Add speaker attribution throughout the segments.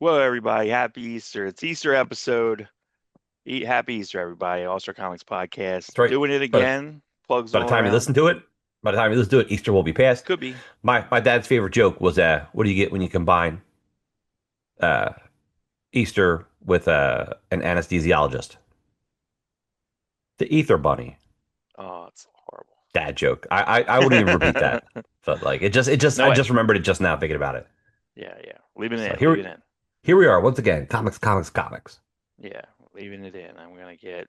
Speaker 1: Well, everybody, happy Easter. It's Easter episode. Eat happy Easter, everybody. All-Star Comics Podcast.
Speaker 2: That's right.
Speaker 1: Doing it
Speaker 2: But
Speaker 1: again. Plugs
Speaker 2: by the
Speaker 1: all
Speaker 2: time you
Speaker 1: around.
Speaker 2: listen to it, by the time you listen to it, Easter will be past.
Speaker 1: Could be.
Speaker 2: My dad's favorite joke was what do you get when you combine uh Easter with an anesthesiologist? The ether bunny.
Speaker 1: Oh, it's horrible.
Speaker 2: Dad joke. I wouldn't even repeat that. But like it just
Speaker 1: No
Speaker 2: I
Speaker 1: way.
Speaker 2: just remembered it just now thinking about it.
Speaker 1: Yeah, yeah. Leaving
Speaker 2: So
Speaker 1: it in. Leaving it in.
Speaker 2: here we are once again. Comics, comics, comics.
Speaker 1: Yeah, leaving it in. I'm gonna get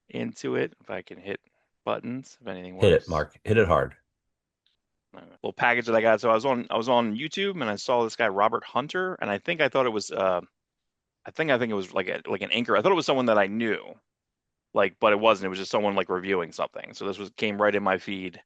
Speaker 1: into it if I can hit buttons, if anything
Speaker 2: Hit it,
Speaker 1: works.
Speaker 2: Mark. Hit it hard.
Speaker 1: Little package that I got. So I was on YouTube and I saw this guy Robert Hunter, and I thought it was I think it was like an anchor. I thought it was someone that I knew. Like, but it wasn't. It was just someone like reviewing something. So this was came right in my feed.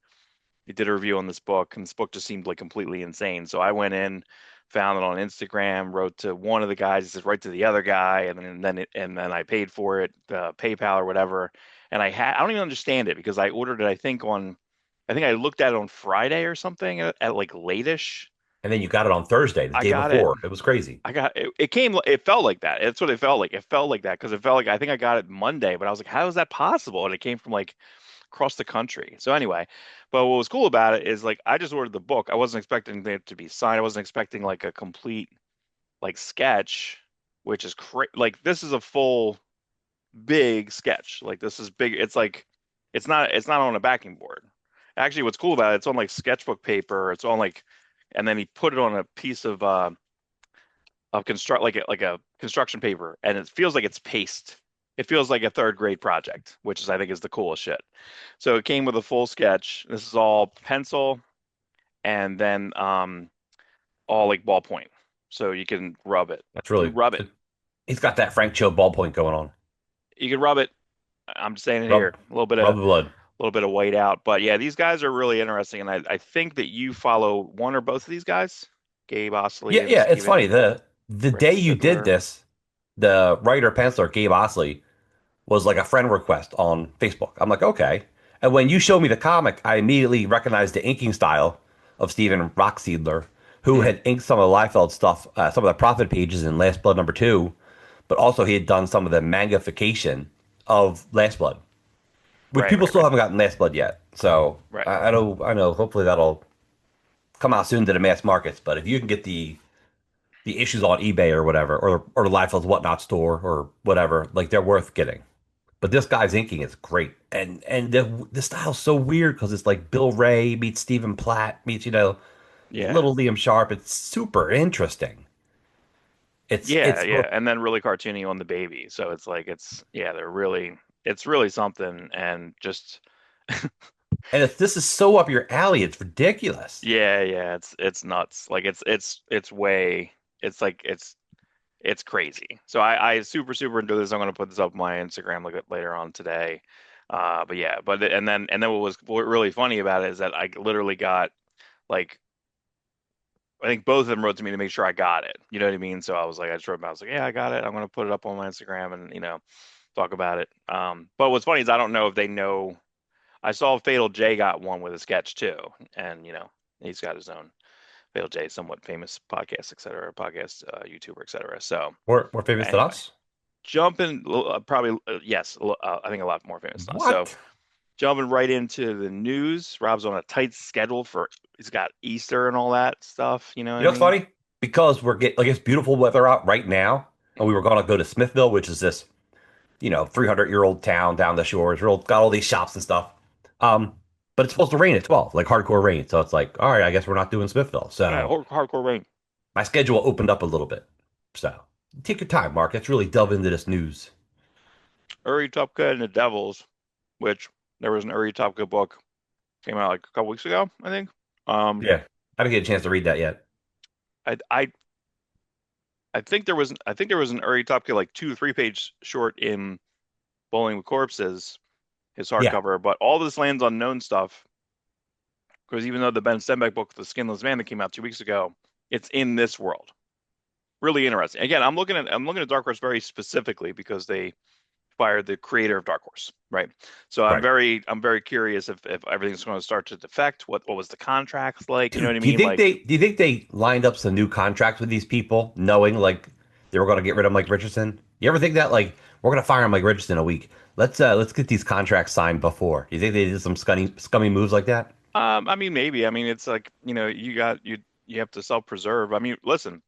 Speaker 1: He did a review on this book, and this book just seemed like completely insane. So I went in, found it on Instagram, wrote to one of the guys, it says right to the other guy, and then I paid for it, PayPal or whatever. And I don't even understand it because I ordered it. I think I looked at it on Friday or something at like lateish.
Speaker 2: And then you got it on Thursday, the
Speaker 1: I
Speaker 2: day
Speaker 1: got it.
Speaker 2: before. It was crazy.
Speaker 1: It came. It felt like that. It's what it felt like. It felt like that because it felt like I think I got it Monday, but I was like, how is that possible? And it came from like across the country. So anyway, but what was cool about it is like I just ordered the book. I wasn't expecting it to be signed. I wasn't expecting like a complete like sketch, which is like this is a full big sketch. Like this is big. It's like it's not on a backing board. Actually, what's cool about it, it's on like sketchbook paper. It's on like, and then he put it on a piece of like a construction paper, and it feels like it's paste. It feels like a third grade project, which is I think is the coolest shit. So it came with a full sketch. This is all pencil and then all like ballpoint. So you can rub it.
Speaker 2: That's
Speaker 1: You
Speaker 2: really
Speaker 1: can rub it.
Speaker 2: he's got that Frank Cho ballpoint going on.
Speaker 1: You can rub it. I'm just saying it here.
Speaker 2: Rub rub the blood.
Speaker 1: A little bit of white out. But yeah, these guys are really interesting. And I think that you follow one or both of these guys, Gabe Osley
Speaker 2: Yeah,
Speaker 1: and
Speaker 2: yeah, it's funny.
Speaker 1: Steven
Speaker 2: The day you did
Speaker 1: Fiddler.
Speaker 2: this, the writer penciler Gabe Osley was like a friend request on Facebook. I'm like, okay. And when you showed me the comic, I immediately recognized the inking style of Steven Rockseedler, who
Speaker 1: Hmm.
Speaker 2: had inked some of the Liefeld stuff, some of the profit pages in Last Blood #2, but also he had done some of the mangification of Last Blood, which
Speaker 1: Right,
Speaker 2: people
Speaker 1: right,
Speaker 2: still
Speaker 1: right,
Speaker 2: haven't gotten Last Blood yet. So
Speaker 1: right.
Speaker 2: I know. Hopefully that'll come out soon to the mass markets. But if you can get the issues on eBay or whatever, or Liefeld's Whatnot store or whatever, like they're worth getting. But this guy's inking is great, and the style's so weird because it's like Bill Ray meets Stephen Platt meets
Speaker 1: Yeah.
Speaker 2: little Liam Sharp. It's super interesting. It's
Speaker 1: Yeah,
Speaker 2: it's
Speaker 1: yeah, and then really cartoony on the baby. So it's like it's really something and just
Speaker 2: and if this is so up your alley, it's ridiculous.
Speaker 1: yeah, yeah, it's nuts. Like it's way it's like it's crazy. So I super into this. I'm gonna put this up on my Instagram like later on today. But yeah, and then what really funny about it is that I literally got like I think both of them wrote to me to make sure I got it. You know what I mean? So I was like, I just wrote them. I was like, yeah, I got it. I'm gonna put it up on my Instagram and talk about it. But what's funny is I don't know if they know. I saw Fatal J got one with a sketch too, and he's got his own Fatal J, somewhat famous podcast, et cetera, podcast YouTuber, et cetera. So
Speaker 2: More famous than
Speaker 1: anyway,
Speaker 2: us?
Speaker 1: jumping probably yes, I think a lot more famous than us. So
Speaker 2: What?
Speaker 1: jumping right into the news. Rob's on a tight schedule for he's got Easter and all that stuff. You know what
Speaker 2: You
Speaker 1: I
Speaker 2: know what's
Speaker 1: mean?
Speaker 2: funny? Because we're getting like it's beautiful weather out right now, and we were gonna go to Smithville, which is this 300-year-old town down the shores. Real got all these shops and stuff. Um, but it's supposed to rain at 12, like hardcore rain. So it's like, all right, I guess we're not doing Smithville.
Speaker 1: Yeah,
Speaker 2: So
Speaker 1: hardcore rain.
Speaker 2: my schedule opened up a little bit. So take your time, Mark. Let's really delve into this news.
Speaker 1: Uri Tupka and the Devils, which there was an Uri Tupka book came out like a couple weeks ago, I think. Um,
Speaker 2: Yeah, I didn't get a chance to read that yet.
Speaker 1: I I I think there was an Uri Tupka like 2 or 3 page short in Bowling with Corpses, his
Speaker 2: Yeah,
Speaker 1: hardcover, but all this Lands Unknown stuff, because even though the Ben Stenbeck book, The Skinless Man, that came out 2 weeks ago, it's in this world. Really interesting. Again, I'm looking at Dark Horse very specifically because they fired the creator of Dark Horse, right? So
Speaker 2: right.
Speaker 1: I'm very curious if everything's going to start to defect. What was the contracts like? You know what
Speaker 2: Dude,
Speaker 1: I mean? Like,
Speaker 2: do you think they lined up some new contracts with these people, knowing like They were going to get rid of Mike Richardson. You ever think that like we're going to fire Mike Richardson in a week? Let's get these contracts signed before. You think they did some scummy moves like that?
Speaker 1: I mean, maybe. I mean, it's like, you have to self-preserve. I mean, listen,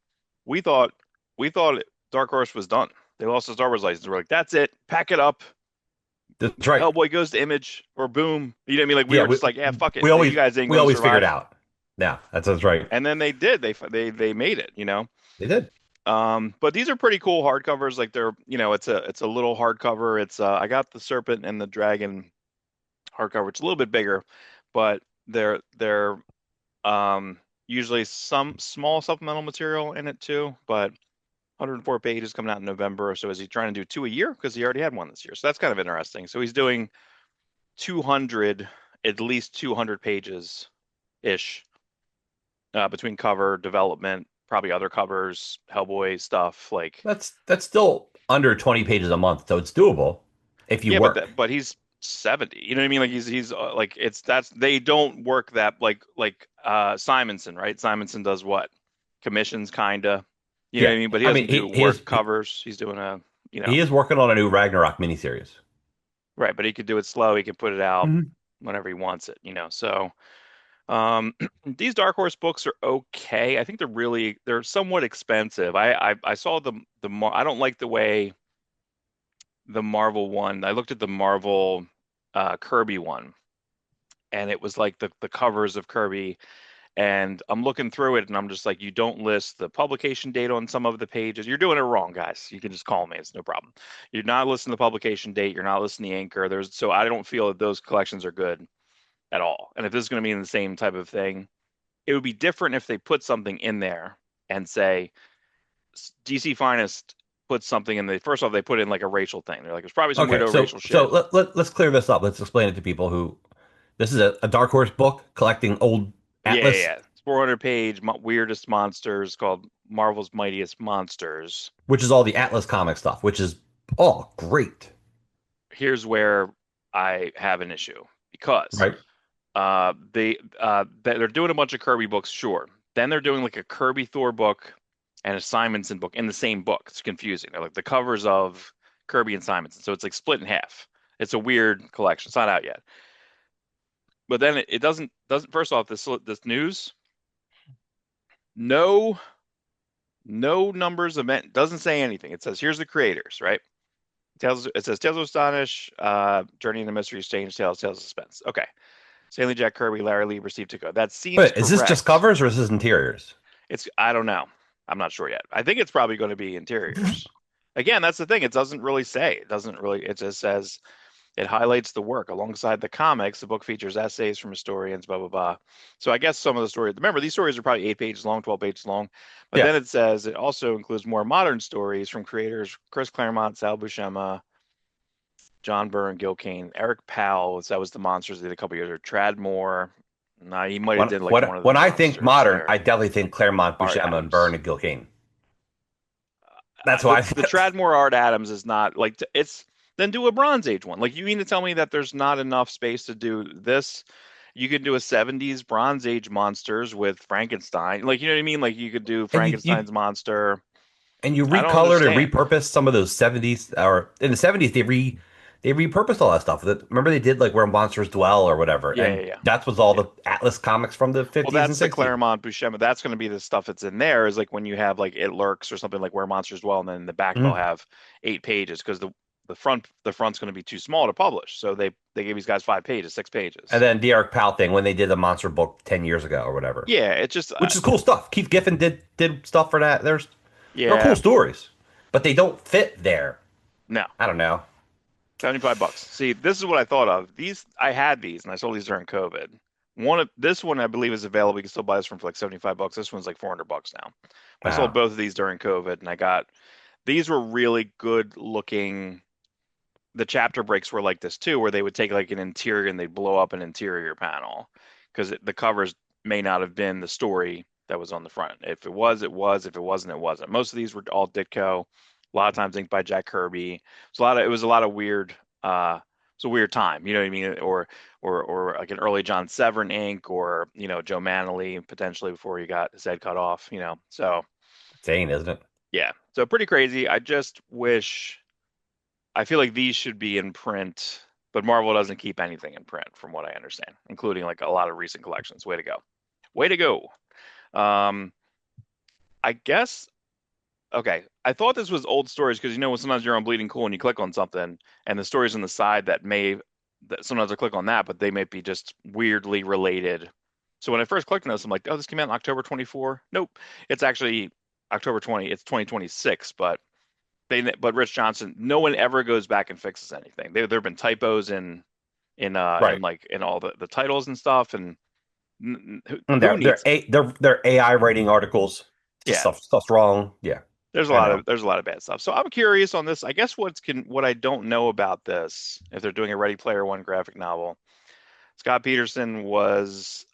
Speaker 1: we thought we thought Dark Horse was done. They lost the Star Wars license. We're like, that's it. Pack it up.
Speaker 2: That's right.
Speaker 1: Hellboy goes to Image or boom. You know what I mean? Like we
Speaker 2: Yeah,
Speaker 1: were just like, yeah, fuck it.
Speaker 2: we
Speaker 1: You
Speaker 2: always
Speaker 1: guys ain't
Speaker 2: we
Speaker 1: gonna
Speaker 2: always figured
Speaker 1: survive.
Speaker 2: out. Yeah, that's right.
Speaker 1: And then they did. They made it, you know.
Speaker 2: They did.
Speaker 1: But these are pretty cool hardcovers. Like it's a little hardcover. I got the Serpent and the Dragon hardcover. It's a little bit bigger, but they're usually some small supplemental material in it too. But 104 pages coming out in November. So is he trying to do two a year? Because he already had one this year. So that's kind of interesting. So he's doing 200, at least 200 pages ish, between cover development, probably other covers, Hellboy stuff. Like,
Speaker 2: That's still under 20 pages a month, so it's doable if you
Speaker 1: yeah,
Speaker 2: work.
Speaker 1: but he's 70. You know what I mean? Like he's like that's they don't work that like Simonson, right? Simonson does what? Commissions kinda. You know what
Speaker 2: Yeah,
Speaker 1: I mean? But he
Speaker 2: I mean
Speaker 1: doesn't do work covers. He's doing
Speaker 2: he is working on a new Ragnarok miniseries.
Speaker 1: right, but he could do it slow. He can put it out
Speaker 2: Mhm.
Speaker 1: whenever he wants it, you know. So these Dark Horse books are okay. I think they're somewhat expensive. I saw I don't like the way the Marvel one. I looked at the Marvel Kirby one, and it was like the covers of Kirby, and I'm looking through it and I'm just like, you don't list the publication date on some of the pages. You're doing it wrong, guys. You can just call me. It's no problem. You're not listing the publication date. You're not listing the anchor. So I don't feel that those collections are good at all. And if this is going to be in the same type of thing, it would be different if they put something in there and say DC Finest put something in the first off, they put in like a racial thing. They're like, there's probably some
Speaker 2: Okay,
Speaker 1: weirdo racial
Speaker 2: so
Speaker 1: shit.
Speaker 2: let's clear this up. Let's explain it to people who this is a Dark Horse book collecting old
Speaker 1: Yeah, yeah,
Speaker 2: Atlas,
Speaker 1: yeah. It's 400 page weirdest monsters called Marvel's Mightiest Monsters.
Speaker 2: which is all the Atlas comic stuff, which is all great,
Speaker 1: Here's where I have an issue because
Speaker 2: right?
Speaker 1: they're doing a bunch of Kirby books, sure. Then they're doing like a Kirby Thor book and a Simonson book in the same book. It's confusing. They're like the covers of Kirby and Simonson, so it's like split in half. It's a weird collection. It's not out yet. But then it doesn't. First off, this news, no no numbers event doesn't say anything. It says here's the creators, right? It says Tales of Astonish, Journey into Mystery, Strange Tales of Suspense. Okay. Stanley Jack Kirby, Larry Lee received to go. That seems
Speaker 2: Wait, is this just
Speaker 1: correct.
Speaker 2: covers or is this interiors?
Speaker 1: I don't know. I'm not sure yet. I think it's probably going to be interiors. Again, that's the thing. It doesn't really say. It doesn't really, it just says it highlights the work alongside the comics. The book features essays from historians, blah, blah, blah. So I guess some of the stories, remember, these stories are probably 8 pages long, 12 pages long. But
Speaker 2: Yeah.
Speaker 1: then it says it also includes more modern stories from creators Chris Claremont, Sal Buscema, John Byrne, Gil Kane, Eric Powell. That was the monsters they did a couple years ago. Tradmore. Nah, he might have did like one of the
Speaker 2: When I think
Speaker 1: monsters
Speaker 2: modern,
Speaker 1: there.
Speaker 2: I definitely think Claremont,
Speaker 1: Art
Speaker 2: Buscema, and Byrne
Speaker 1: Adams.
Speaker 2: and Gilkane. That's
Speaker 1: The
Speaker 2: why.
Speaker 1: the Tradmore Art Adams is not like it's then do a Bronze Age one. Like you mean to tell me that there's not enough space to do this? You could do a 70s Bronze Age monsters with Frankenstein. Like you know what I mean? Like you could do
Speaker 2: and you
Speaker 1: Frankenstein's monster.
Speaker 2: and you
Speaker 1: I don't
Speaker 2: recolored and
Speaker 1: understand.
Speaker 2: repurposed some of those 70s or in the 70s they repurposed all that stuff. Remember they did like Where Monsters Dwell or whatever,
Speaker 1: Yeah, yeah,
Speaker 2: and
Speaker 1: yeah.
Speaker 2: that was all
Speaker 1: Yeah.
Speaker 2: the Atlas comics from the
Speaker 1: Well,
Speaker 2: 50s and
Speaker 1: that's the
Speaker 2: 60s.
Speaker 1: Claremont Buscema. That's going to be the stuff that's in there. Is like when you have like It Lurks or something like Where Monsters Dwell, and then in the back they'll
Speaker 2: Mhm.
Speaker 1: have 8 pages because the front's going to be too small to publish. So they gave these guys 5 pages, six
Speaker 2: And
Speaker 1: pages.
Speaker 2: then the Eric Powell thing when they did the monster book 10 years ago or whatever,
Speaker 1: Yeah, it just
Speaker 2: which is cool stuff. Keith Giffen did stuff for that. There are cool
Speaker 1: yeah,
Speaker 2: stories, but they don't fit there.
Speaker 1: no.
Speaker 2: I don't know.
Speaker 1: 75 bucks. See, this is what I thought of. I had these and I sold these during COVID. This one I believe is available. You can still buy this one for like 75 bucks. This one's like 400 bucks now. I sold
Speaker 2: Wow.
Speaker 1: both of these during COVID and these were really good looking. The chapter breaks were like this too, where they would take like an interior and they'd blow up an interior panel because the covers may not have been the story that was on the front. If it was, it was. If it wasn't, it wasn't. Most of these were all Ditko. A lot of times inked by Jack Kirby. It was a lot of weird. It's a weird time, you know what I mean? Or like an early John Severn ink, or Joe Manley potentially before he got his head cut off. So
Speaker 2: Insane, isn't it?
Speaker 1: Yeah. So pretty crazy. I just wish I feel like these should be in print, but Marvel doesn't keep anything in print from what I understand, including like a lot of recent collections. Way to go. Way to go. Um, I guess okay. I thought this was old stories because when sometimes you're on Bleeding Cool and you click on something and the stories on the side that sometimes I click on that, but they might be just weirdly related. So when I first clicked on this, I'm like, oh, this came out in October 24. Nope. It's actually October 20. It's 2026, but Rich Johnson, no one ever goes back and fixes anything. There have been typos in
Speaker 2: Right.
Speaker 1: like in all the titles and stuff, and
Speaker 2: And
Speaker 1: who
Speaker 2: they're
Speaker 1: needs it?
Speaker 2: they're AI writing articles. Just
Speaker 1: Yeah,
Speaker 2: stuff's wrong. Yeah, I know.
Speaker 1: there's a lot of bad stuff. So I'm curious on this. I guess what I don't know about this, if they're doing a Ready Player One graphic novel. Scott Peterson was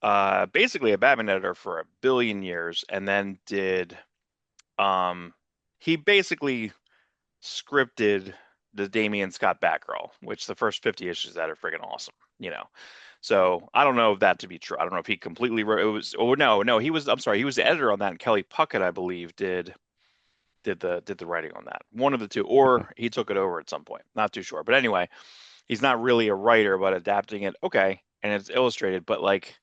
Speaker 1: basically a Batman editor for a billion years, and then did he basically scripted the Damian Scott Batgirl, which the first 50 issues of that are friggin' awesome, you know. So I don't know if that to be true. I don't know if he completely wrote it was. Oh no, he was. I'm sorry, he was the editor on that, and Kelly Puckett, I believe, did the writing on that. One of the two, or he took it over at some point. Not too sure, but anyway, he's not really a writer, but adapting it, okay, and it's illustrated. But like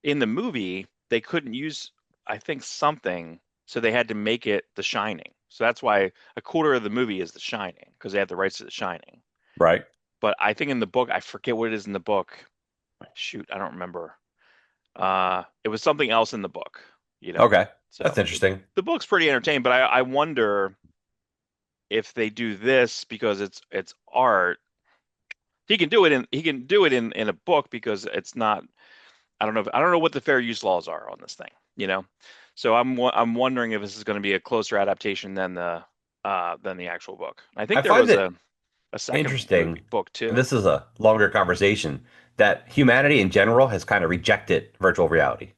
Speaker 1: in the movie, they couldn't use, I think, something, so they had to make it The Shining. So that's why a quarter of the movie is The Shining because they had the rights to The Shining.
Speaker 2: Right.
Speaker 1: But I think in the book, I forget what it is in the book. Shoot, I don't remember. It was something else in the book, you know.
Speaker 2: Okay. That's
Speaker 1: So
Speaker 2: interesting.
Speaker 1: the book's pretty entertaining, but I wonder if they do this because it's art. He can do it in a book because it's not. I don't know what the fair use laws are on this thing, you know. So I'm wondering if this is going to be a closer adaptation than the actual book. I think
Speaker 2: I
Speaker 1: there
Speaker 2: find
Speaker 1: was
Speaker 2: it
Speaker 1: a second
Speaker 2: interesting,
Speaker 1: movie book
Speaker 2: and
Speaker 1: too.
Speaker 2: this is a longer conversation, that humanity in general has kind of rejected virtual reality.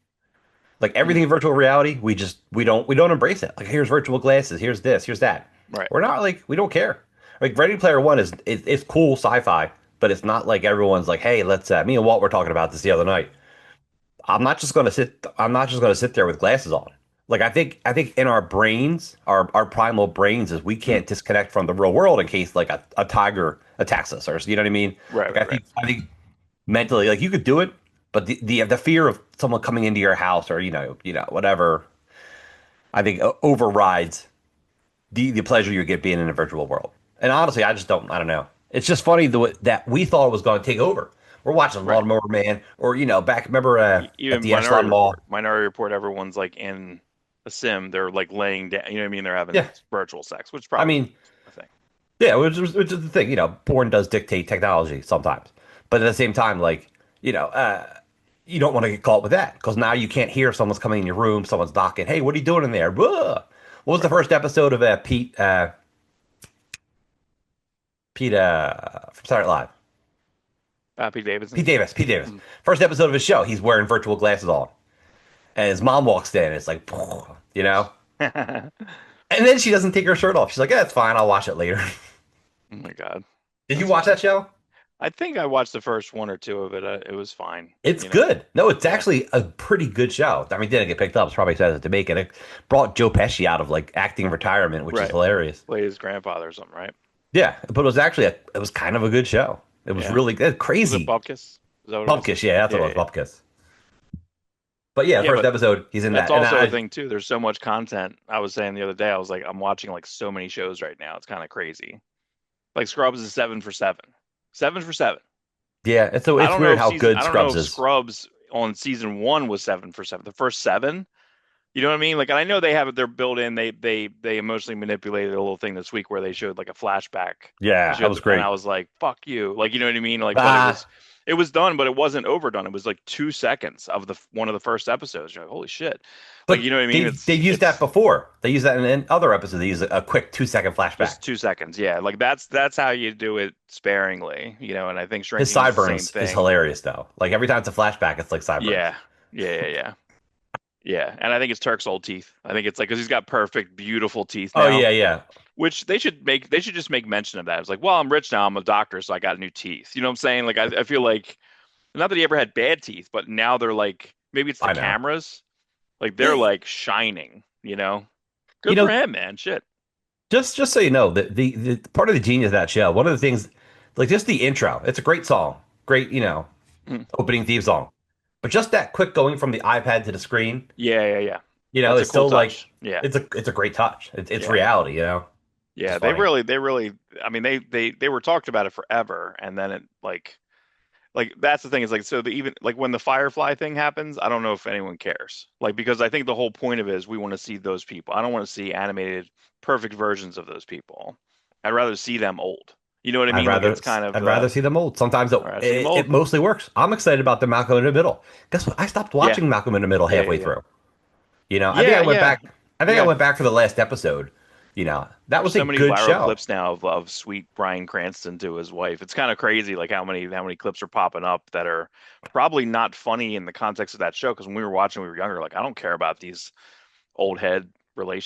Speaker 2: Like
Speaker 1: Mm,
Speaker 2: everything in virtual reality, we don't embrace it. Like here's virtual glasses, here's this, here's that.
Speaker 1: right.
Speaker 2: We're not like we don't care. Like Ready Player One it's cool sci-fi, but it's not like everyone's like, hey, let's me and Walt were talking about this the other night. I'm not just gonna sit there with glasses on. Like I think in our brains, our primal brains is we
Speaker 1: Mm,
Speaker 2: can't disconnect from the real world in case like a tiger attacks us or you know what I mean?
Speaker 1: right,
Speaker 2: Like
Speaker 1: right, right.
Speaker 2: I think mentally like you could do it, but the fear of someone coming into your house or whatever I think overrides the pleasure you get being in a virtual world. And honestly, I don't know. It's just funny that we thought it was going to take over. We're watching
Speaker 1: Right.
Speaker 2: Lawnmower Man, or back remember at
Speaker 1: Even
Speaker 2: the Echelon Mall.
Speaker 1: Minority Report, everyone's like in a sim, they're like laying down, you know what I mean? They're having
Speaker 2: Yeah,
Speaker 1: virtual sex, which
Speaker 2: I
Speaker 1: probably
Speaker 2: mean,
Speaker 1: a thing.
Speaker 2: yeah, which is the thing. Porn does dictate technology sometimes, but at the same time, like you know, you don't want to get caught with that because now you can't hear someone's coming in your room, someone's knocking. Hey, what are you doing in there? Whoa. What was the
Speaker 1: Right.
Speaker 2: first episode of Pete from Saturday Night Live?
Speaker 1: Pete Davidson.
Speaker 2: Pete Davis. Pete Davis.
Speaker 1: Mm.
Speaker 2: First episode of his show, he's wearing virtual glasses on, and his mom walks in. And it's like, you know, and then she doesn't take her shirt off. She's like, "Yeah, it's fine. I'll watch it later."
Speaker 1: Oh my God.
Speaker 2: Did you
Speaker 1: That's
Speaker 2: watch
Speaker 1: funny.
Speaker 2: that show?
Speaker 1: I think I watched the first one or two of it. It was fine,
Speaker 2: It's
Speaker 1: you know.
Speaker 2: good. No, it's
Speaker 1: Yeah.
Speaker 2: actually a pretty good show. I mean, it didn't get picked up. It's probably excited to make it. It brought Joe Pesci out of like acting retirement, which is
Speaker 1: Right.
Speaker 2: hilarious.
Speaker 1: Play his grandfather or something, right?
Speaker 2: Yeah, but it was kind of a good show. It was
Speaker 1: Yeah.
Speaker 2: really good.
Speaker 1: Was it
Speaker 2: Crazy.
Speaker 1: Bupkis? Is that what it was?
Speaker 2: Bupkis, yeah, that's what
Speaker 1: Yeah,
Speaker 2: it
Speaker 1: yeah,
Speaker 2: was,
Speaker 1: yeah.
Speaker 2: Bupkis. But yeah, the
Speaker 1: Yeah,
Speaker 2: first
Speaker 1: but
Speaker 2: episode, he's in
Speaker 1: that's
Speaker 2: that. And
Speaker 1: also a
Speaker 2: I
Speaker 1: thing too. There's so much content. I was saying the other day, I was like, I'm watching like so many shows right now. It's kind of crazy. Like Scrubs is 7 for 7. 7 for 7.
Speaker 2: yeah, it's weird how good
Speaker 1: I don't know
Speaker 2: Scrubs
Speaker 1: if
Speaker 2: is.
Speaker 1: Scrubs on season one was 7 for 7. The first seven, you know what I mean? Like, and I know they have it. They're built in. They emotionally manipulated a little thing this week where they showed like a flashback. They
Speaker 2: Yeah, that
Speaker 1: showed,
Speaker 2: was
Speaker 1: and I
Speaker 2: great.
Speaker 1: was like, "Fuck you!" Like, you know what I mean? Like, but
Speaker 2: Ah,
Speaker 1: it was done, but it wasn't overdone. It was like 2 seconds of the one of the first episodes. You're like, "Holy shit!" Like, you
Speaker 2: but
Speaker 1: know what I mean?
Speaker 2: they've used that before. They use that in other episodes. They use a quick 2 second flashback.
Speaker 1: Just 2 seconds. Yeah, like that's how you do it sparingly, you know. And I think
Speaker 2: His
Speaker 1: Shrinking is the same
Speaker 2: sideburns is
Speaker 1: thing.
Speaker 2: hilarious though. Like every time it's a flashback, it's like sideburns.
Speaker 1: Yeah, yeah, yeah, yeah. Yeah, and I think it's Turk's old teeth. I think it's like because he's got perfect, beautiful teeth
Speaker 2: Oh
Speaker 1: now,
Speaker 2: yeah, yeah.
Speaker 1: which they should just make mention of that. It's like, well, I'm rich now, I'm a doctor, so I got new teeth. You know what I'm saying? Like I feel like not that he ever had bad teeth, but now they're like maybe it's the
Speaker 2: I know.
Speaker 1: cameras, like they're like shining, you know?
Speaker 2: You
Speaker 1: Good for
Speaker 2: know,
Speaker 1: him, man. Shit.
Speaker 2: just so you know, the part of the genius of that show, one of the things, like just the intro, it's a great song, great,
Speaker 1: Mhm.
Speaker 2: opening theme song, but just that quick going from the iPad to the screen,
Speaker 1: Yeah, yeah, yeah. That's a
Speaker 2: it's
Speaker 1: cool
Speaker 2: still like
Speaker 1: touch. Yeah,
Speaker 2: it's a great touch. It's
Speaker 1: yeah,
Speaker 2: reality, which is
Speaker 1: yeah. They
Speaker 2: funny.
Speaker 1: really, they really. I mean, they were talked about it forever, and then it like that's the thing is like so the even like when the Firefly thing happens, I don't know if anyone cares. Like because I think the whole point of it is we want to see those people. I don't want to see animated perfect versions of those people. I'd rather see them old. You know what I
Speaker 2: I'd
Speaker 1: mean? Like
Speaker 2: rather
Speaker 1: it's kind of
Speaker 2: I'd rather see them old. Sometimes it,
Speaker 1: all right, see them
Speaker 2: it,
Speaker 1: old.
Speaker 2: it mostly works. I'm excited about the Malcolm in the Middle. Guess what? I stopped
Speaker 1: Yeah,
Speaker 2: watching Malcolm in the Middle
Speaker 1: yeah, yeah,
Speaker 2: halfway
Speaker 1: yeah.
Speaker 2: through. I think I
Speaker 1: Yeah,
Speaker 2: went
Speaker 1: yeah,
Speaker 2: back. I think I
Speaker 1: yeah.
Speaker 2: went back for the last episode. That
Speaker 1: There's
Speaker 2: was a
Speaker 1: so many
Speaker 2: good
Speaker 1: viral
Speaker 2: show.
Speaker 1: clips now of sweet Bryan Cranston to his wife. It's kind of crazy, like how many clips are popping up that are probably not funny in the context of that show. Because when we were watching, we were younger. Like I don't care about these old head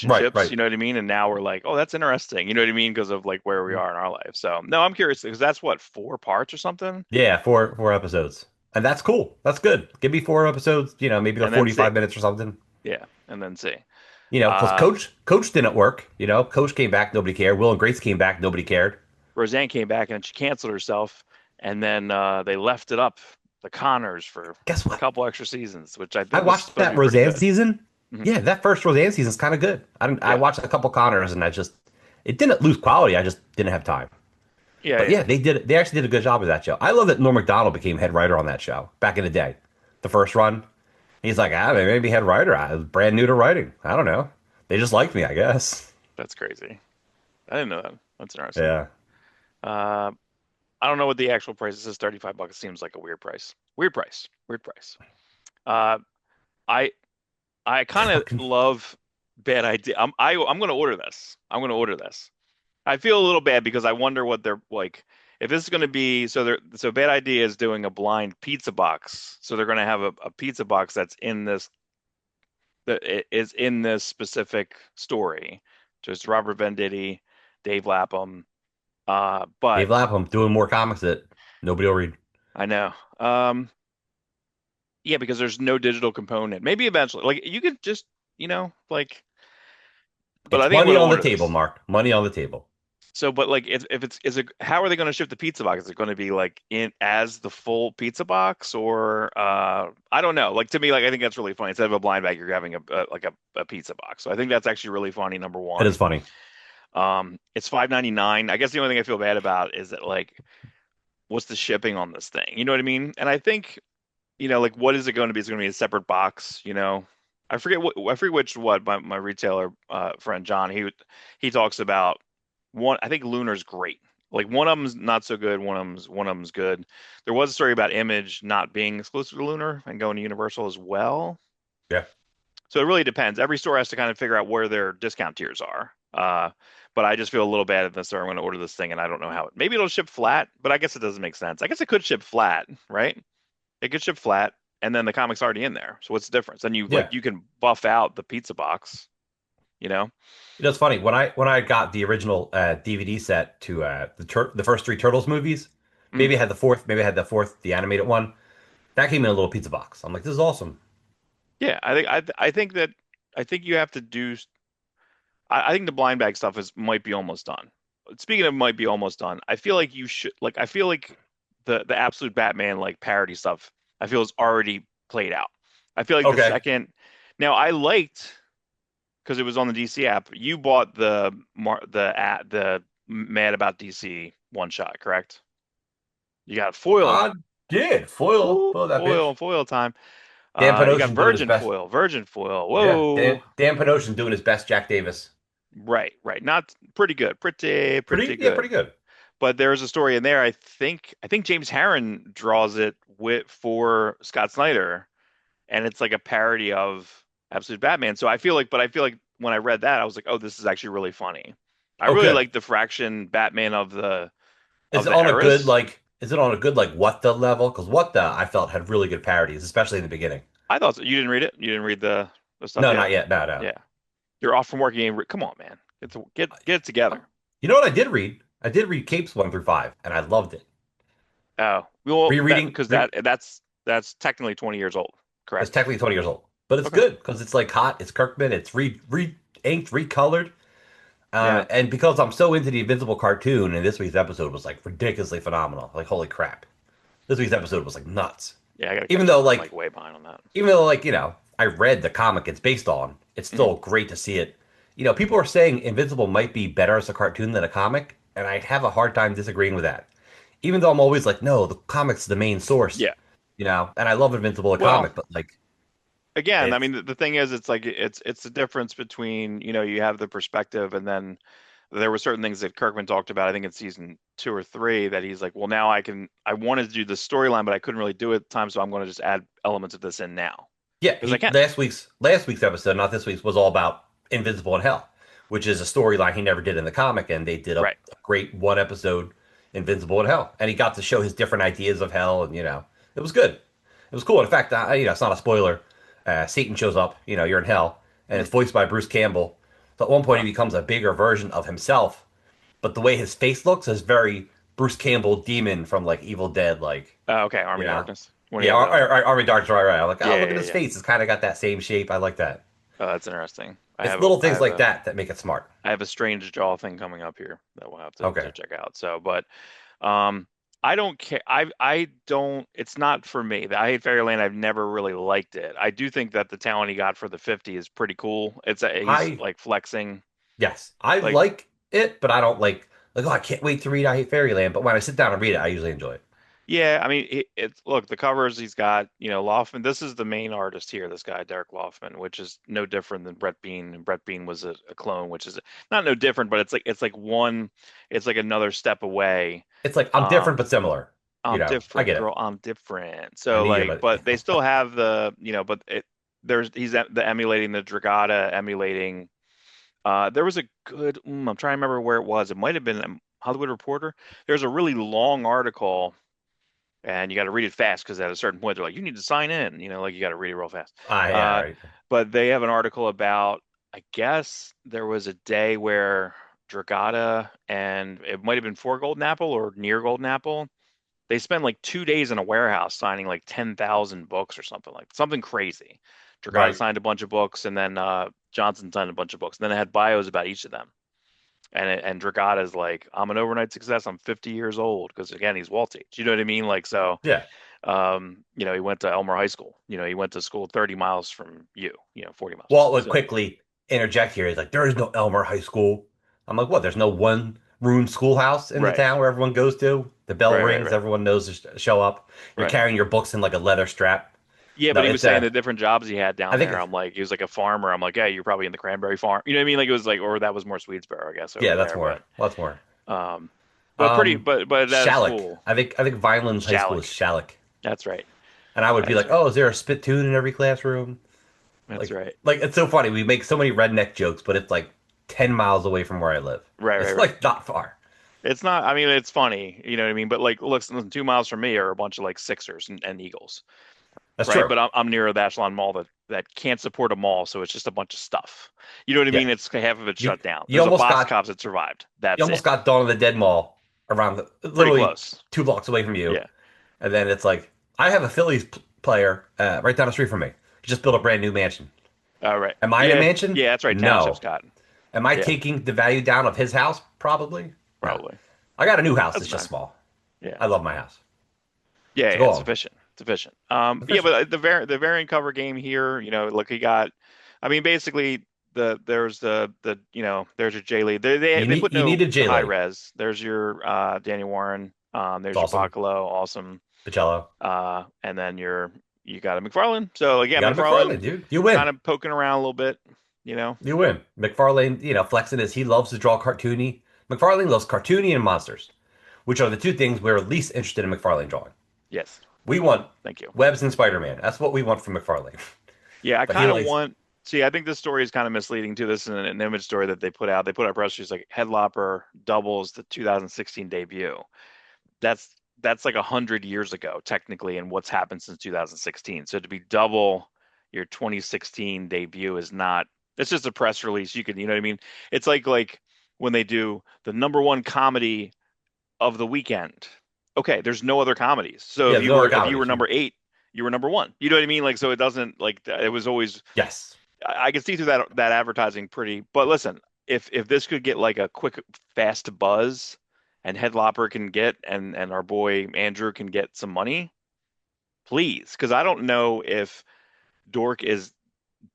Speaker 2: Right,
Speaker 1: relationships.
Speaker 2: right.
Speaker 1: You know what I mean? And now we're like, oh, that's interesting. You know what I mean? Because of like where we are in our life. So no, I'm curious because that's what 4 parts or something,
Speaker 2: Yeah, four episodes, and that's cool. That's good. Give me 4 episodes. Maybe they're
Speaker 1: and then see.
Speaker 2: 45 minutes or something.
Speaker 1: Yeah, and then see.
Speaker 2: Because
Speaker 1: Uh,
Speaker 2: Coach didn't work. Coach came back, nobody cared. Will and Grace came back, nobody cared.
Speaker 1: Roseanne came back and she canceled herself, and then they left it up the Connors for
Speaker 2: Guess
Speaker 1: a
Speaker 2: what?
Speaker 1: couple extra seasons, which I
Speaker 2: I
Speaker 1: think was
Speaker 2: watched
Speaker 1: supposed to
Speaker 2: that
Speaker 1: be pretty
Speaker 2: Roseanne
Speaker 1: good.
Speaker 2: season.
Speaker 1: Hmm.
Speaker 2: Yeah, that first Roseanne season's kind of good. I
Speaker 1: Yeah,
Speaker 2: watched a couple Connors, and it didn't lose quality. I just didn't have time.
Speaker 1: yeah,
Speaker 2: But
Speaker 1: yeah.
Speaker 2: yeah, they did it. They actually did a good job with that show. I love that Norm Macdonald became head writer on that show back in the day, the first run. He's like, maybe head writer. I was brand new to writing. I don't know. They just liked me, I guess.
Speaker 1: That's crazy. I didn't know that. That's interesting.
Speaker 2: Yeah.
Speaker 1: Uh, I don't know what the actual price is. $35 seems like a weird price. Weird price. Weird price. Uh, I I kind of
Speaker 2: Fucking
Speaker 1: love Bad Idea. I'm gonna order this. I'm gonna order this. I feel a little bad because I wonder what they're like. If this is going to be so Bad Idea is doing a blind pizza box, so they're going to have a pizza box that's in this that is in this specific story. Just Robert Venditti, Dave Lapham. But
Speaker 2: Dave Lapham doing more comics that nobody will read.
Speaker 1: I know. Yeah, because there's no digital component. Maybe eventually, like you could just, like. But I
Speaker 2: It's
Speaker 1: think I'm
Speaker 2: money
Speaker 1: going to
Speaker 2: on the
Speaker 1: order
Speaker 2: table,
Speaker 1: this.
Speaker 2: Mark. Money on the table.
Speaker 1: So, but like, if it's is it how are they going to ship the pizza box? Is it going to be like in as the full pizza box, or I don't know. Like to me, like I think that's really funny. Instead of a blind bag, you're having a pizza box. So I think that's actually really funny. Number
Speaker 2: It is
Speaker 1: one,
Speaker 2: funny.
Speaker 1: it's 5.99. I guess the only thing I feel bad about is that like, what's the shipping on this thing? You know what I mean? And I think like what is it going to be? It's going to be a separate box. I forget what my retailer friend John he talks about one. I think Lunar's great. Like one of them's not so good. One of them's good. There was a story about Image not being exclusive to Lunar and going to Universal as well.
Speaker 2: Yeah.
Speaker 1: So it really depends. Every store has to kind of figure out where their discount tiers are. But I just feel a little bad at the store. I'm going to order this thing and I don't know how it. Maybe it'll ship flat, but I guess it doesn't make sense. I guess it could ship flat, right? It could ship flat, and then the comic's already in there. So what's the difference? Then
Speaker 2: Yeah.
Speaker 1: you can buff out the pizza box, you know?
Speaker 2: It's funny when I got the original DVD set to the first three Turtles movies.
Speaker 1: Mm.
Speaker 2: Maybe I had the fourth, the animated one. That came in a little pizza box. I'm like, this is awesome.
Speaker 1: Yeah, I think you have to do. I think the blind bag stuff is might be almost done. Speaking of might be almost done, I feel like you should like. I feel like the absolute Batman like parody stuff. I feel is already played out. I feel like the
Speaker 2: Okay.
Speaker 1: second. Now I liked because it was on the DC app. You bought the Mad About DC one shot, correct? You got foil,
Speaker 2: I did. Foil that bitch.
Speaker 1: foil time.
Speaker 2: Dan
Speaker 1: You got
Speaker 2: Panosian doing his best.
Speaker 1: Virgin foil.
Speaker 2: Yeah, Dan,
Speaker 1: Whoa.
Speaker 2: Dan Panosian doing his best Jack Davis.
Speaker 1: Right, right. Not pretty good. Pretty
Speaker 2: Yeah,
Speaker 1: good.
Speaker 2: pretty good.
Speaker 1: But there's a story in there. I think James Harren draws it with for Scott Snyder, and it's like a parody of Absolute Batman. But I feel like when I read that, I was like, oh, this is actually really funny. I
Speaker 2: Oh,
Speaker 1: really
Speaker 2: good.
Speaker 1: like the Fraction Batman of the
Speaker 2: Is
Speaker 1: of
Speaker 2: it
Speaker 1: the
Speaker 2: on a good
Speaker 1: eras.
Speaker 2: like? Is it on a good like what the level? Because what the I felt had really good parodies, especially in the beginning.
Speaker 1: I thought so. You didn't read it. You didn't read the stuff
Speaker 2: No,
Speaker 1: yet.
Speaker 2: not yet. No, no.
Speaker 1: Yeah, you're off from work. Come on, man. Get it together.
Speaker 2: You know what I did read? I did read Capes 1 through 5, and I loved it.
Speaker 1: Oh, well, that
Speaker 2: Rereading,
Speaker 1: because
Speaker 2: re
Speaker 1: that's technically 20 years old,
Speaker 2: it's
Speaker 1: correct?
Speaker 2: technically 20 years old, but it's
Speaker 1: Okay.
Speaker 2: good because it's like hot. It's Kirkman. It's re inked, recolored.
Speaker 1: Yeah.
Speaker 2: And because I'm so into the Invincible cartoon, and this week's episode was like ridiculously phenomenal. Like, holy crap. This week's episode was like nuts.
Speaker 1: Yeah, I gotta
Speaker 2: Even
Speaker 1: catch
Speaker 2: though
Speaker 1: up. I'm like
Speaker 2: like
Speaker 1: way behind on that.
Speaker 2: even though like, I read the comic it's based on, it's
Speaker 1: Mhm.
Speaker 2: still great to see it. People are saying Invincible might be better as a cartoon than a comic, and I have a hard time disagreeing with that. Even though I'm always like, no, the comic's the main source,
Speaker 1: Yeah.
Speaker 2: and I love Invincible the
Speaker 1: Well,
Speaker 2: comic, but like
Speaker 1: again, I
Speaker 2: it's
Speaker 1: mean, the thing is, it's like it's the difference between, you have the perspective, and then there were certain things that Kirkman talked about. I think in season 2 or 3 that he's like, well, now I wanted to do the storyline, but I couldn't really do it at the time, so I'm going to just add elements of this in now
Speaker 2: yeah,
Speaker 1: because I can.
Speaker 2: last week's episode, not this week's, was all about Invincible in Hell, which is a storyline he never did in the comic, and they did a
Speaker 1: Right.
Speaker 2: great one episode Invincible in Hell, and he got to show his different ideas of hell, and it was good. It was cool. In fact, it's not a spoiler. Satan shows up. You're in hell, and
Speaker 1: Mhm.
Speaker 2: it's voiced by Bruce Campbell. So at one point,
Speaker 1: Wow.
Speaker 2: he becomes a bigger version of himself, but the way his face looks is very Bruce Campbell demon from like Evil Dead, like
Speaker 1: Okay,
Speaker 2: you
Speaker 1: Army of
Speaker 2: know.
Speaker 1: Darkness. When he
Speaker 2: Yeah,
Speaker 1: had the
Speaker 2: Army Dark's right. I'm like, oh,
Speaker 1: yeah,
Speaker 2: look at
Speaker 1: yeah,
Speaker 2: his
Speaker 1: yeah.
Speaker 2: face. It's kind of got that same shape. I like that.
Speaker 1: Oh, that's interesting.
Speaker 2: It's little things like that make it smart.
Speaker 1: I have a strange jaw thing coming up here that we'll have to
Speaker 2: Okay.
Speaker 1: check out. So, but um, I don't care. I don't. It's not for me. I hate Fairyland. I've never really liked it. I do think that the talent he got for the 50 is pretty cool. He's
Speaker 2: I
Speaker 1: like flexing.
Speaker 2: Yes, I
Speaker 1: Like,
Speaker 2: like it, but I don't like. Oh, I can't wait to read I Hate Fairyland. But when I sit down and read it, I usually enjoy it.
Speaker 1: yeah. I mean, it's look the covers he's got. Loffman. This is the main artist here. This guy Derek Loffman, which is no different than Brett Bean. And Brett Bean was a clone, which is not no different, but it's like one. It's like another step away.
Speaker 2: It's like I'm different
Speaker 1: Um,
Speaker 2: but similar.
Speaker 1: I'm
Speaker 2: I
Speaker 1: different,
Speaker 2: get it.
Speaker 1: girl. I'm different.
Speaker 2: I
Speaker 1: So
Speaker 2: knew you,
Speaker 1: like,
Speaker 2: but
Speaker 1: but they still have but the emulating the Dragata, emulating. There was a good. I'm trying to remember where it was. It might have been Hollywood Reporter. There's a really long article, and you got to read it fast because at a certain point they're like, you need to sign in. Like you got to read it real fast.
Speaker 2: yeah,
Speaker 1: Uh,
Speaker 2: right.
Speaker 1: but they have an article about. I guess there was a day where Dragata and it might have been for Golden Apple or near Golden Apple they spent like 2 days in a warehouse signing like 10,000 books or something crazy. Dragata
Speaker 2: Right.
Speaker 1: signed a bunch of books, and then Johnson signed a bunch of books. And then it had bios about each of them. And Dragata's like, I'm an overnight success. I'm 50 years old because again, he's Walt's age. You know what I mean? Like so,
Speaker 2: Yeah.
Speaker 1: he went to Elmer High School. He went to school 30 miles from you. 40 miles from
Speaker 2: Walt
Speaker 1: you.
Speaker 2: would
Speaker 1: So
Speaker 2: quickly interject here. He's like, there is no Elmer High School. I'm like, what? There's no one ruined schoolhouse in the
Speaker 1: right,
Speaker 2: town where everyone goes to. The bell
Speaker 1: right, right,
Speaker 2: rings,
Speaker 1: right,
Speaker 2: everyone knows to show up. You're
Speaker 1: right.
Speaker 2: carrying your books in like a leather strap.
Speaker 1: Yeah,
Speaker 2: No,
Speaker 1: but he was
Speaker 2: it's
Speaker 1: saying the different jobs he had
Speaker 2: I
Speaker 1: down
Speaker 2: think
Speaker 1: there. I'm like, he was like a farmer. I'm like, yeah, you're probably in the cranberry farm. You know what I mean? Like it was like, or that was more Swedesboro, I guess,
Speaker 2: yeah,
Speaker 1: over
Speaker 2: that's
Speaker 1: there.
Speaker 2: more. Lots more.
Speaker 1: Um, but pretty,
Speaker 2: Um,
Speaker 1: but that's
Speaker 2: Shalleck.
Speaker 1: cool.
Speaker 2: I think Vineland's high school is
Speaker 1: Shalleck.
Speaker 2: Shalleck.
Speaker 1: That's right.
Speaker 2: And I would be
Speaker 1: That's
Speaker 2: like,
Speaker 1: right.
Speaker 2: oh, is there a spittoon in every classroom?
Speaker 1: That's
Speaker 2: Like,
Speaker 1: right.
Speaker 2: like it's so funny. We make so many redneck jokes, but it's like 10 miles away from where I live.
Speaker 1: Right, right,
Speaker 2: It's
Speaker 1: right.
Speaker 2: like not far.
Speaker 1: It's not, I mean, it's funny, you know what I mean? But like, listen, 2 miles from me are a bunch of like Sixers and Eagles,
Speaker 2: That's
Speaker 1: right?
Speaker 2: true.
Speaker 1: But I'm near the Echelon Mall that can't support a mall, so it's just a bunch of stuff. You know what I
Speaker 2: Yeah.
Speaker 1: mean? It's half of it
Speaker 2: You
Speaker 1: shut down.
Speaker 2: you
Speaker 1: There's a
Speaker 2: almost
Speaker 1: box
Speaker 2: got
Speaker 1: cops that survived.
Speaker 2: you
Speaker 1: That's
Speaker 2: almost
Speaker 1: it.
Speaker 2: got Dawn of the Dead Mall around
Speaker 1: Pretty
Speaker 2: literally
Speaker 1: close.
Speaker 2: 2 blocks away from you.
Speaker 1: Yeah.
Speaker 2: And then it's like I have a Phillies player right down the street from me. He just built a brand new mansion.
Speaker 1: All right.
Speaker 2: Am I in a
Speaker 1: Yeah.
Speaker 2: mansion?
Speaker 1: Yeah, that's right. Township's
Speaker 2: No.
Speaker 1: got.
Speaker 2: Am I
Speaker 1: Yeah,
Speaker 2: taking the value down of his house? Probably. No.
Speaker 1: probably.
Speaker 2: I got a new house.
Speaker 1: That's
Speaker 2: It's just
Speaker 1: fine.
Speaker 2: small.
Speaker 1: Yeah.
Speaker 2: I love my house.
Speaker 1: Yeah,
Speaker 2: So
Speaker 1: yeah,
Speaker 2: go
Speaker 1: it's
Speaker 2: on.
Speaker 1: efficient. It's efficient. Yeah,
Speaker 2: Efficient.
Speaker 1: but the variant cover game here, look, he got. I mean, basically, there's your J Lead. They put
Speaker 2: You
Speaker 1: no
Speaker 2: need a J
Speaker 1: high
Speaker 2: Lay.
Speaker 1: res. There's your Danny Warren.
Speaker 2: It's
Speaker 1: There's your
Speaker 2: awesome.
Speaker 1: Pacolo, awesome.
Speaker 2: Pacello.
Speaker 1: And then you got a McFarlane. So
Speaker 2: You
Speaker 1: again,
Speaker 2: got a
Speaker 1: McFarlane
Speaker 2: McFarlane, dude. You win.
Speaker 1: kind of poking around a little bit. You know.
Speaker 2: You win. McFarlane, flexing is he loves to draw cartoony. McFarlane loves cartoony and monsters, which are the two things we're least interested in McFarlane drawing.
Speaker 1: Yes.
Speaker 2: We want
Speaker 1: Thank you.
Speaker 2: webs and Spider-Man. That's what we want from McFarlane.
Speaker 1: Yeah, I
Speaker 2: But he
Speaker 1: kind of
Speaker 2: likes,
Speaker 1: want. See, I think this story is kind of misleading too. This is an image story that they put out. They put out press release like Headlopper doubles the 2016 debut. That's like 100 years ago, technically, and what's happened since 2016. So to be double your 2016 debut is not. It's just a press release. You know what I mean? It's like when they do the number one comedy of the weekend. Okay, there's no other comedies. So
Speaker 2: yeah,
Speaker 1: if
Speaker 2: there's
Speaker 1: you
Speaker 2: no other
Speaker 1: were if you
Speaker 2: comedies.
Speaker 1: were number 8, you were number 1. You know what I mean? Like so it doesn't like it was always
Speaker 2: Yes.
Speaker 1: I can see through that advertising pretty. But listen, if this could get like a quick, fast buzz, and Headlopper can get and our boy Andrew can get some money, please, because I don't know if Dork is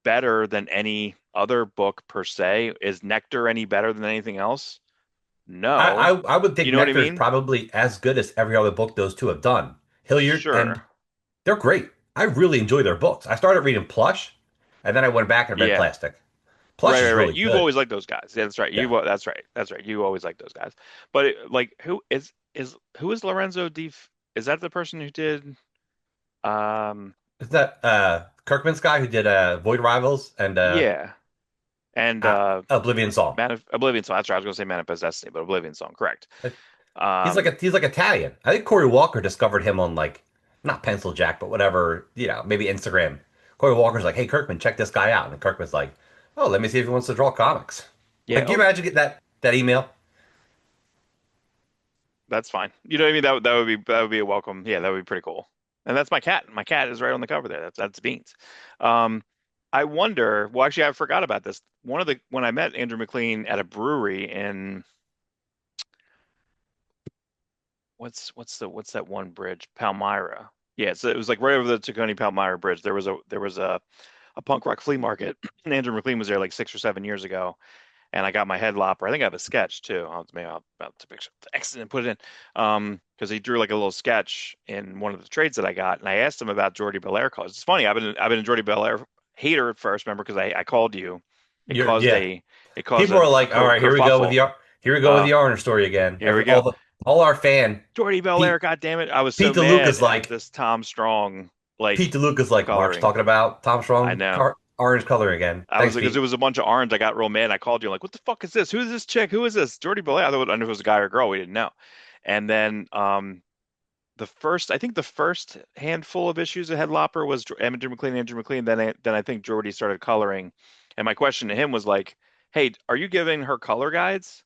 Speaker 1: better than any other book per se. Is Nectar any better than anything else?
Speaker 2: I,
Speaker 1: No.
Speaker 2: I I would think
Speaker 1: You know what I
Speaker 2: Nectar is
Speaker 1: mean?
Speaker 2: probably as good as every other book those two have done. Hilliard and
Speaker 1: Sure.
Speaker 2: they're great. I really enjoy their books. I started reading Plush, and then I went back and read
Speaker 1: Yeah.
Speaker 2: Plastic. Plush is
Speaker 1: Right.
Speaker 2: really
Speaker 1: You've
Speaker 2: good.
Speaker 1: always liked those guys. Yeah, that's right.
Speaker 2: Yeah.
Speaker 1: That's right. That's right. You always liked those guys. But like, who is Lorenzo Di? Is that the person who did? Um,
Speaker 2: Is that Kirkman's guy who did Void Rivals and
Speaker 1: yeah, and
Speaker 2: Oblivion Song?
Speaker 1: Oblivion Song. That's right. I was going to say Manifest Destiny, but Oblivion Song, correct. Um,
Speaker 2: He's like Italian. I think Corey Walker discovered him on like not Pencil Jack, but whatever, maybe Instagram. Corey Walker's like, "Hey Kirkman, check this guy out," and Kirkman's like, "Oh, let me see if he wants to draw comics."
Speaker 1: yeah.
Speaker 2: Like, can you
Speaker 1: Oh,
Speaker 2: imagine get that email?
Speaker 1: that's fine. You know what I mean? That would be a welcome. Yeah, that would be pretty cool. And that's my cat. My cat is right on the cover there. That's Beans. Um, I wonder. Well, actually, I forgot about this. When I met Andrew McLean at a brewery in what's that one bridge? Palmyra. Yeah, so it was like right over the Tacony Palmyra Bridge. There was a punk rock flea market. And Andrew McLean was there like 6 or 7 years ago, and I got my head lopper. I think I have a sketch too. I'll about to picture the X and put it in, because he drew like a little sketch in one of the trades that I got, and I asked him about Jordy Belair cause. It's funny. I've been a Jordy Belair hater at first, remember, because I called you. It caused
Speaker 2: Yeah.
Speaker 1: a it caused
Speaker 2: People are
Speaker 1: a
Speaker 2: like, "All right,
Speaker 1: kerfuffle.
Speaker 2: here we go with
Speaker 1: Uh,
Speaker 2: the Arner story again."
Speaker 1: here we
Speaker 2: All
Speaker 1: go.
Speaker 2: all our fan
Speaker 1: Jordy Belair,
Speaker 2: Pete
Speaker 1: God damn it! I was so
Speaker 2: Pete
Speaker 1: mad
Speaker 2: DeLuca's
Speaker 1: at
Speaker 2: like
Speaker 1: this Tom Strong
Speaker 2: Pete
Speaker 1: like
Speaker 2: DeLuca's like Mark's
Speaker 1: coloring.
Speaker 2: talking about Tom
Speaker 1: I
Speaker 2: Strong
Speaker 1: know.
Speaker 2: orange coloring again.
Speaker 1: I was
Speaker 2: Thanks,
Speaker 1: like, because it
Speaker 2: Pete.
Speaker 1: was a bunch of orange. I got real mad. I called you like, what the fuck is this? Who is this chick? Who is this? Jordy Belair. I knew it was a guy or a girl. We didn't know. And then I think the first handful of issues of Headlopper was Andrew McLean. Then I think Jordy started coloring. And my question to him was like, hey, are you giving her color guides?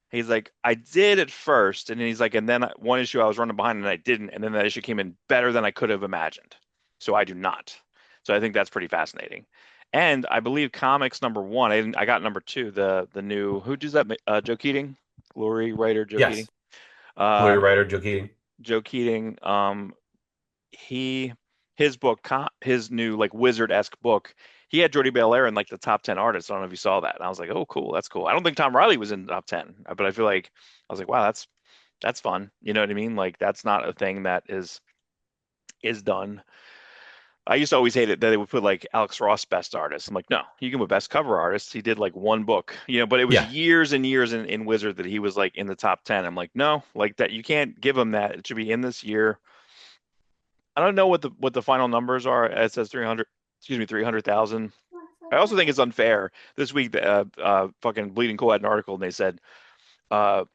Speaker 1: He's like, I did at first, and then he's like, and then one issue I was running behind and I didn't, and then that issue came in better than I could have imagined. So I do not. So I think that's pretty fascinating. And I believe comics number one, I got number two, the new who does that? Joe Keating, glory writer Joe Keating.
Speaker 2: Yes, Glory
Speaker 1: Uh,
Speaker 2: writer Joe Keating.
Speaker 1: Joe Keating. He his book, his new like wizard-esque book. He had Jordy Belair in like the top 10 artists. I don't know if you saw that. And I was like, oh, cool, that's cool. I don't think Tom Riley was in the top 10, but I feel like I was like, wow, that's fun. You know what I mean? Like that's not a thing that is done. I used to always hate it that they would put like Alex Ross best artist. I'm like, no, you can put best cover artist. He did like one book, but it was
Speaker 2: Yeah,
Speaker 1: years and years in Wizard that he was like in the top 10. I'm like, no, like that you can't give him that. It should be in this year. I don't know what the final numbers are. It says 300, excuse me, 300,000. I also think it's unfair. This week, fucking Bleeding Cool had an article and they said, uh,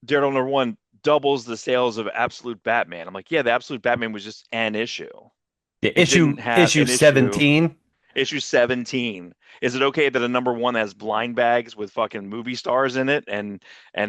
Speaker 1: Daredevil number one doubles the sales of Absolute Batman. I'm like, yeah, the Absolute Batman was just an issue.
Speaker 2: the
Speaker 1: It didn't have
Speaker 2: issue
Speaker 1: an issue.
Speaker 2: 17.
Speaker 1: Issue 17. Is it okay that a number one has blind bags with fucking movie stars in it and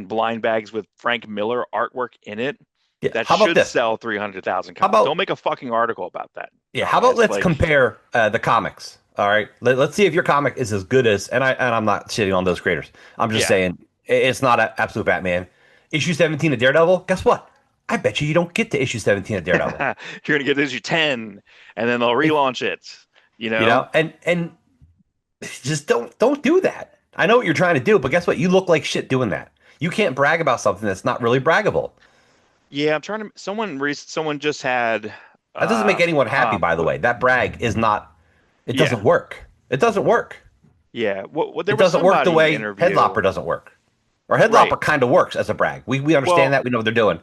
Speaker 1: blind bags with Frank Miller artwork in it?
Speaker 2: Yeah,
Speaker 1: That
Speaker 2: how about
Speaker 1: should
Speaker 2: this?
Speaker 1: sell 300,000
Speaker 2: How
Speaker 1: copies. Don't
Speaker 2: about
Speaker 1: make a fucking article about that,
Speaker 2: Yeah, how about
Speaker 1: dumbass.
Speaker 2: let's
Speaker 1: Like,
Speaker 2: compare the comics. All right, let's see if your comic is as good as, and I'm not shitting on those creators. I'm just
Speaker 1: yeah.
Speaker 2: saying it's not an absolute Batman. Issue 17 of Daredevil. Guess what? I bet you don't get to issue 17 of Daredevil.
Speaker 1: You're gonna get issue 10 and then they'll
Speaker 2: It,
Speaker 1: relaunch it, you know?
Speaker 2: and just don't do that. I know what you're trying to do, but guess what? You look like shit doing that. You can't brag about something that's not really braggable.
Speaker 1: Yeah, I'm trying to someone just had
Speaker 2: That doesn't make anyone happy, by the
Speaker 1: what
Speaker 2: way. That brag is not. It
Speaker 1: yeah.
Speaker 2: doesn't work. It doesn't work.
Speaker 1: Yeah. What there
Speaker 2: It
Speaker 1: was
Speaker 2: doesn't work the
Speaker 1: somebody
Speaker 2: way
Speaker 1: interview.
Speaker 2: Headlopper doesn't work. Or
Speaker 1: Right.
Speaker 2: Headlopper kind of works as a brag. We understand
Speaker 1: Well,
Speaker 2: that. We know what they're doing.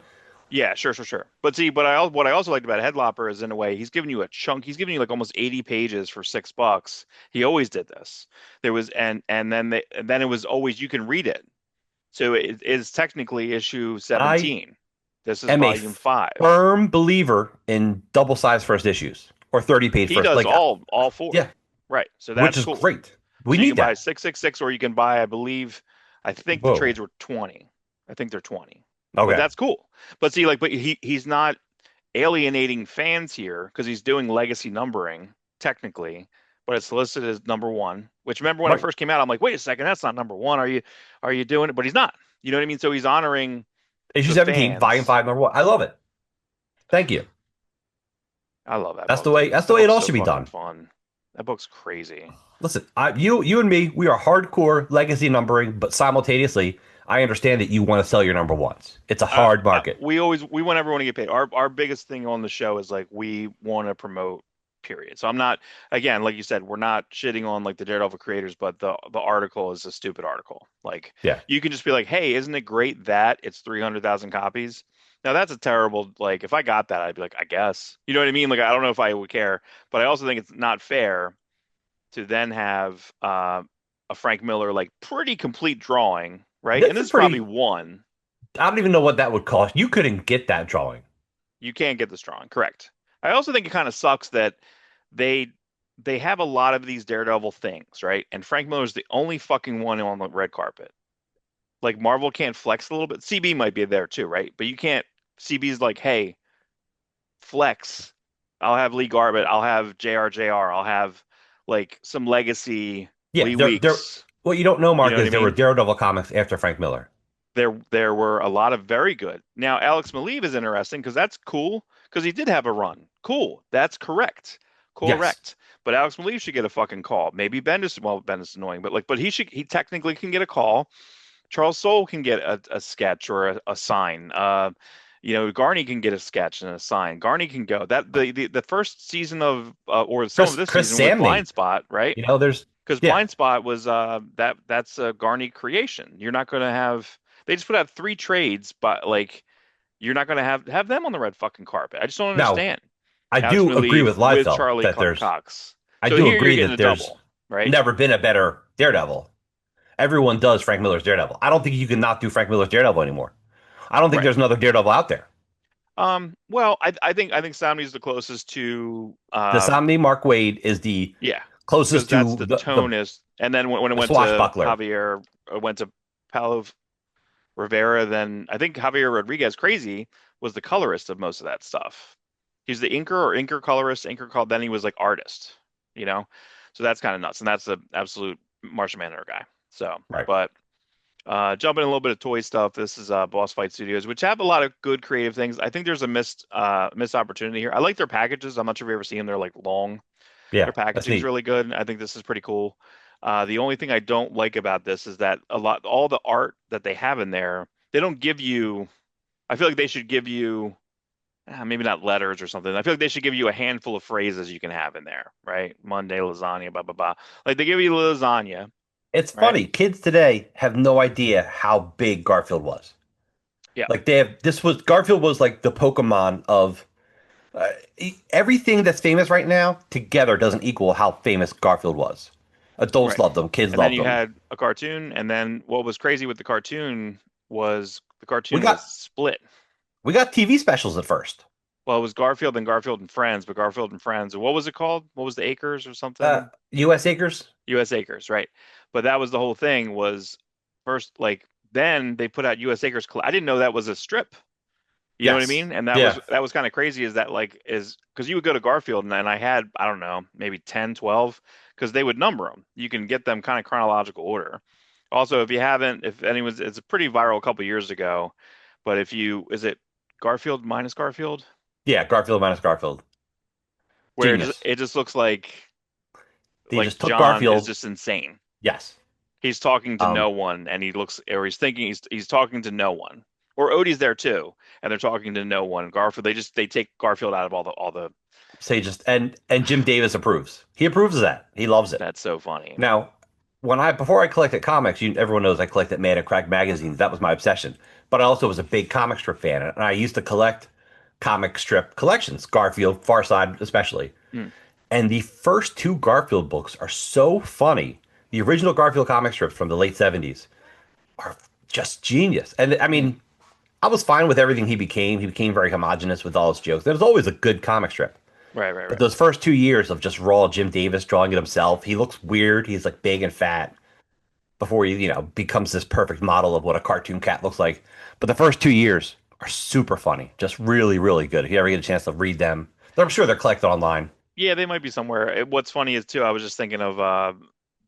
Speaker 1: yeah, sure. But see, what I also liked about Headlopper is in a way he's giving you a chunk. He's giving you like almost 80 pages for $6. He always did this. There was and then it was always you can read it. So it is technically issue
Speaker 2: I
Speaker 1: 17. This is
Speaker 2: am a
Speaker 1: volume 5.
Speaker 2: firm believer in double size first issues or 30-page
Speaker 1: He
Speaker 2: first.
Speaker 1: does
Speaker 2: Like,
Speaker 1: all four.
Speaker 2: yeah,
Speaker 1: Right. So
Speaker 2: which
Speaker 1: that's
Speaker 2: is
Speaker 1: cool.
Speaker 2: great. We
Speaker 1: So you
Speaker 2: need
Speaker 1: can buy
Speaker 2: that.
Speaker 1: 666 or you can buy, I think the
Speaker 2: Whoa.
Speaker 1: trades were 20. I think they're 20. But
Speaker 2: Okay.
Speaker 1: that's cool. But see, like, but he's not alienating fans here because he's doing legacy numbering technically, what it's listed as number one. Which remember when it
Speaker 2: Right.
Speaker 1: first came out, I'm like, wait a second, that's not number one. Are you doing it? But he's not. You know what I mean? So he's honoring
Speaker 2: Issue
Speaker 1: the
Speaker 2: 17, Volume
Speaker 1: fans.
Speaker 2: 5, number one. I love it. Thank you.
Speaker 1: I love that
Speaker 2: That's
Speaker 1: book,
Speaker 2: the way
Speaker 1: dude.
Speaker 2: that's the
Speaker 1: That
Speaker 2: way it
Speaker 1: book's
Speaker 2: all
Speaker 1: so
Speaker 2: should be
Speaker 1: fucking
Speaker 2: done.
Speaker 1: fun. That book's crazy.
Speaker 2: Listen, you and me, we are hardcore legacy numbering, but simultaneously, I understand that you want to sell your number ones. It's a hard market.
Speaker 1: We want everyone to get paid. Our biggest thing on the show is like we want to promote. Period. So I'm not, again, like you said, we're not shitting on like the Daredevil creators, but the article is a stupid article. Like
Speaker 2: Yeah.
Speaker 1: you can just be like, hey, isn't it great that it's 300,000 copies? Now that's a terrible, like if I got that, I'd be like, I guess. You know what I mean? Like I don't know if I would care, but I also think it's not fair to then have a Frank Miller like pretty complete drawing, right? And
Speaker 2: That's a
Speaker 1: this is probably
Speaker 2: pretty,
Speaker 1: one.
Speaker 2: I don't even know what that would cost. You couldn't get that drawing.
Speaker 1: You can't get this drawing, correct? I also think it kind of sucks that they they have a lot of these Daredevil things, right? And Frank Miller's the only fucking one on the red carpet. Like Marvel can't flex a little bit. CB might be there too, right? But you can't. CB's like, hey, flex. I'll have Lee Garbett. I'll have JRJR. I'll have like some legacy
Speaker 2: Yeah,
Speaker 1: Lee
Speaker 2: they're
Speaker 1: Weeks.
Speaker 2: what you don't know,
Speaker 1: You
Speaker 2: Mark,
Speaker 1: know what
Speaker 2: is
Speaker 1: I
Speaker 2: there were
Speaker 1: mean?
Speaker 2: Daredevil comics after Frank Miller.
Speaker 1: There were a lot of very good. Now Alex Maleev is interesting because that's cool because he did have a run. Cool. That's correct.
Speaker 2: Yes.
Speaker 1: Correct. But Alex Maleev should get a fucking call. Maybe Bendis, well, Bendis is annoying, but like, but he technically can get a call. Charles Soule can get a sketch or a sign. Garney can get a sketch and a sign. Garney can go. That the first season of or some of this
Speaker 2: Chris
Speaker 1: season was
Speaker 2: Samney.
Speaker 1: Blind Spot, right?
Speaker 2: There's
Speaker 1: Because
Speaker 2: yeah.
Speaker 1: Blind Spot was that's a Garney creation. You're not going to have they just put out three trades, but like you're not going to have them on the red fucking carpet. I just don't
Speaker 2: Now,
Speaker 1: understand.
Speaker 2: I
Speaker 1: Alex
Speaker 2: do agree with
Speaker 1: Maleev
Speaker 2: Live
Speaker 1: with
Speaker 2: though
Speaker 1: Charlie
Speaker 2: that there's
Speaker 1: Cox.
Speaker 2: I
Speaker 1: So
Speaker 2: do
Speaker 1: here you're
Speaker 2: agree
Speaker 1: getting
Speaker 2: that
Speaker 1: a
Speaker 2: there's
Speaker 1: double, right?
Speaker 2: never been a better Daredevil. Everyone does Frank Miller's Daredevil. I don't think you can not do Frank Miller's Daredevil anymore. I don't think
Speaker 1: Right.
Speaker 2: there's another Daredevil out there.
Speaker 1: Well, I think Somni's the closest to
Speaker 2: The Somni Mark Wade is the
Speaker 1: yeah, because
Speaker 2: closest
Speaker 1: that's
Speaker 2: to
Speaker 1: the
Speaker 2: the
Speaker 1: tone is, and then when it
Speaker 2: the
Speaker 1: went to
Speaker 2: swashbuckler.
Speaker 1: Javier, went to Paulo Rivera, then I think Javier Rodriguez Crazy was the colorist of most of that stuff. He's the inker colorist, then he was like artist, you know? So that's kind of nuts. And that's the absolute Martian Manhunter guy. So,
Speaker 2: Right.
Speaker 1: but jumping a little bit of toy stuff. This is Boss Fight Studios, which have a lot of good creative things. I think there's a missed opportunity here. I like their packages. I'm not sure if you ever seen them. They're like long.
Speaker 2: Yeah,
Speaker 1: Their
Speaker 2: that's
Speaker 1: packaging's
Speaker 2: neat.
Speaker 1: really good. I think this is pretty cool. The only thing I don't like about this is that all the art that they have in there, they don't give you. I feel like they should give you maybe not letters or something. I feel like they should give you a handful of phrases you can have in there, right? Monday lasagna, blah blah blah. Like they give you lasagna,
Speaker 2: It's
Speaker 1: right?
Speaker 2: funny. Kids today have no idea how big Garfield was.
Speaker 1: Yeah,
Speaker 2: Like they have this was Garfield was like the Pokemon of uh, everything that's famous right now together doesn't equal how famous Garfield was. Adults
Speaker 1: right.
Speaker 2: loved them, kids
Speaker 1: And then
Speaker 2: loved
Speaker 1: you
Speaker 2: them.
Speaker 1: had a cartoon, and then what was crazy with the cartoon was the
Speaker 2: We
Speaker 1: cartoon was
Speaker 2: got
Speaker 1: split.
Speaker 2: we got TV specials at first.
Speaker 1: Well, it was Garfield and Garfield and Friends, but Garfield and Friends. What was it called? What was the Acres or something?
Speaker 2: U.S. Acres.
Speaker 1: U.S. Acres, right? But that was the whole thing. Was first like then they put out U.S. Acres. I didn't know that was a strip. You know what I
Speaker 2: Yes.
Speaker 1: mean? And
Speaker 2: Yeah.
Speaker 1: that was kind of crazy. Is that like is because you would go to Garfield and I had I don't know maybe 10, 12 because they would number them. You can get them kind of chronological order. Also, if you haven't, if anyone's, it's a pretty viral a couple years ago. But if you is it Garfield minus Garfield,
Speaker 2: Yeah. Garfield minus Garfield.
Speaker 1: where
Speaker 2: Genius.
Speaker 1: it just looks like
Speaker 2: They just took
Speaker 1: John is
Speaker 2: Garfield.
Speaker 1: just insane.
Speaker 2: Yes.
Speaker 1: He's talking to
Speaker 2: Um,
Speaker 1: no one, and he looks, or he's thinking he's talking to no one. Or Odie's there too, and they're talking to no one. Garfield, they take Garfield out of all the.
Speaker 2: say just and Jim Davis approves. He approves of that. He loves it.
Speaker 1: That's so funny.
Speaker 2: Now, when I before I collected comics, everyone knows I collected Man and Crack magazines. That was my obsession. But I also was a big comic strip fan, and I used to collect comic strip collections, Garfield, Far Side especially.
Speaker 1: Hmm.
Speaker 2: And the first two Garfield books are so funny. The original Garfield comic strips from the late 70s are just genius. And I
Speaker 1: Hmm.
Speaker 2: mean, I was fine with everything he became. He became very homogenous with all his jokes. There was always a good comic strip.
Speaker 1: Right, right,
Speaker 2: But
Speaker 1: right.
Speaker 2: those first 2 years of just raw Jim Davis drawing it himself, he looks weird. He's like big and fat before he, becomes this perfect model of what a cartoon cat looks like. But the first 2 years are super funny. Just really, really good. If you ever get a chance to read them, I'm sure they're collected online.
Speaker 1: Yeah, they might be somewhere. What's funny is too, I was just thinking of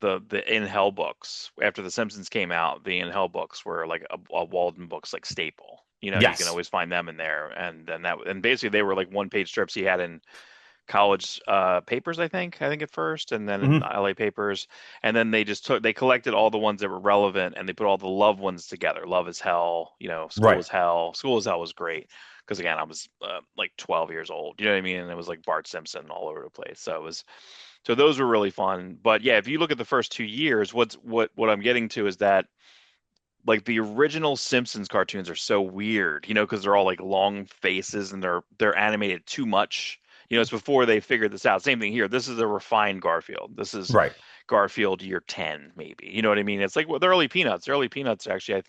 Speaker 1: the In Hell books after The Simpsons came out. The In Hell books were like a Walden books like staple. You know, you can
Speaker 2: Yes.
Speaker 1: always find them in there, and basically they were like one page strips he had in college papers, I think at first, and then in
Speaker 2: Hmm.
Speaker 1: LA papers, and then they collected all the ones that were relevant and they put all the love ones together. Love is Hell, School
Speaker 2: Right.
Speaker 1: is Hell. School is Hell was great because again, I was like 12 years old. You know what I mean? And it was like Bart Simpson all over the place. So those were really fun. But yeah, if you look at the first 2 years, what I'm getting to is that like the original Simpsons cartoons are so weird, because they're all like long faces and they're animated too much. It's before they figured this out. Same thing here. This is a refined Garfield. This is
Speaker 2: Right.
Speaker 1: Garfield year 10, maybe. You know what I mean? It's like the early Peanuts. The early Peanuts actually, I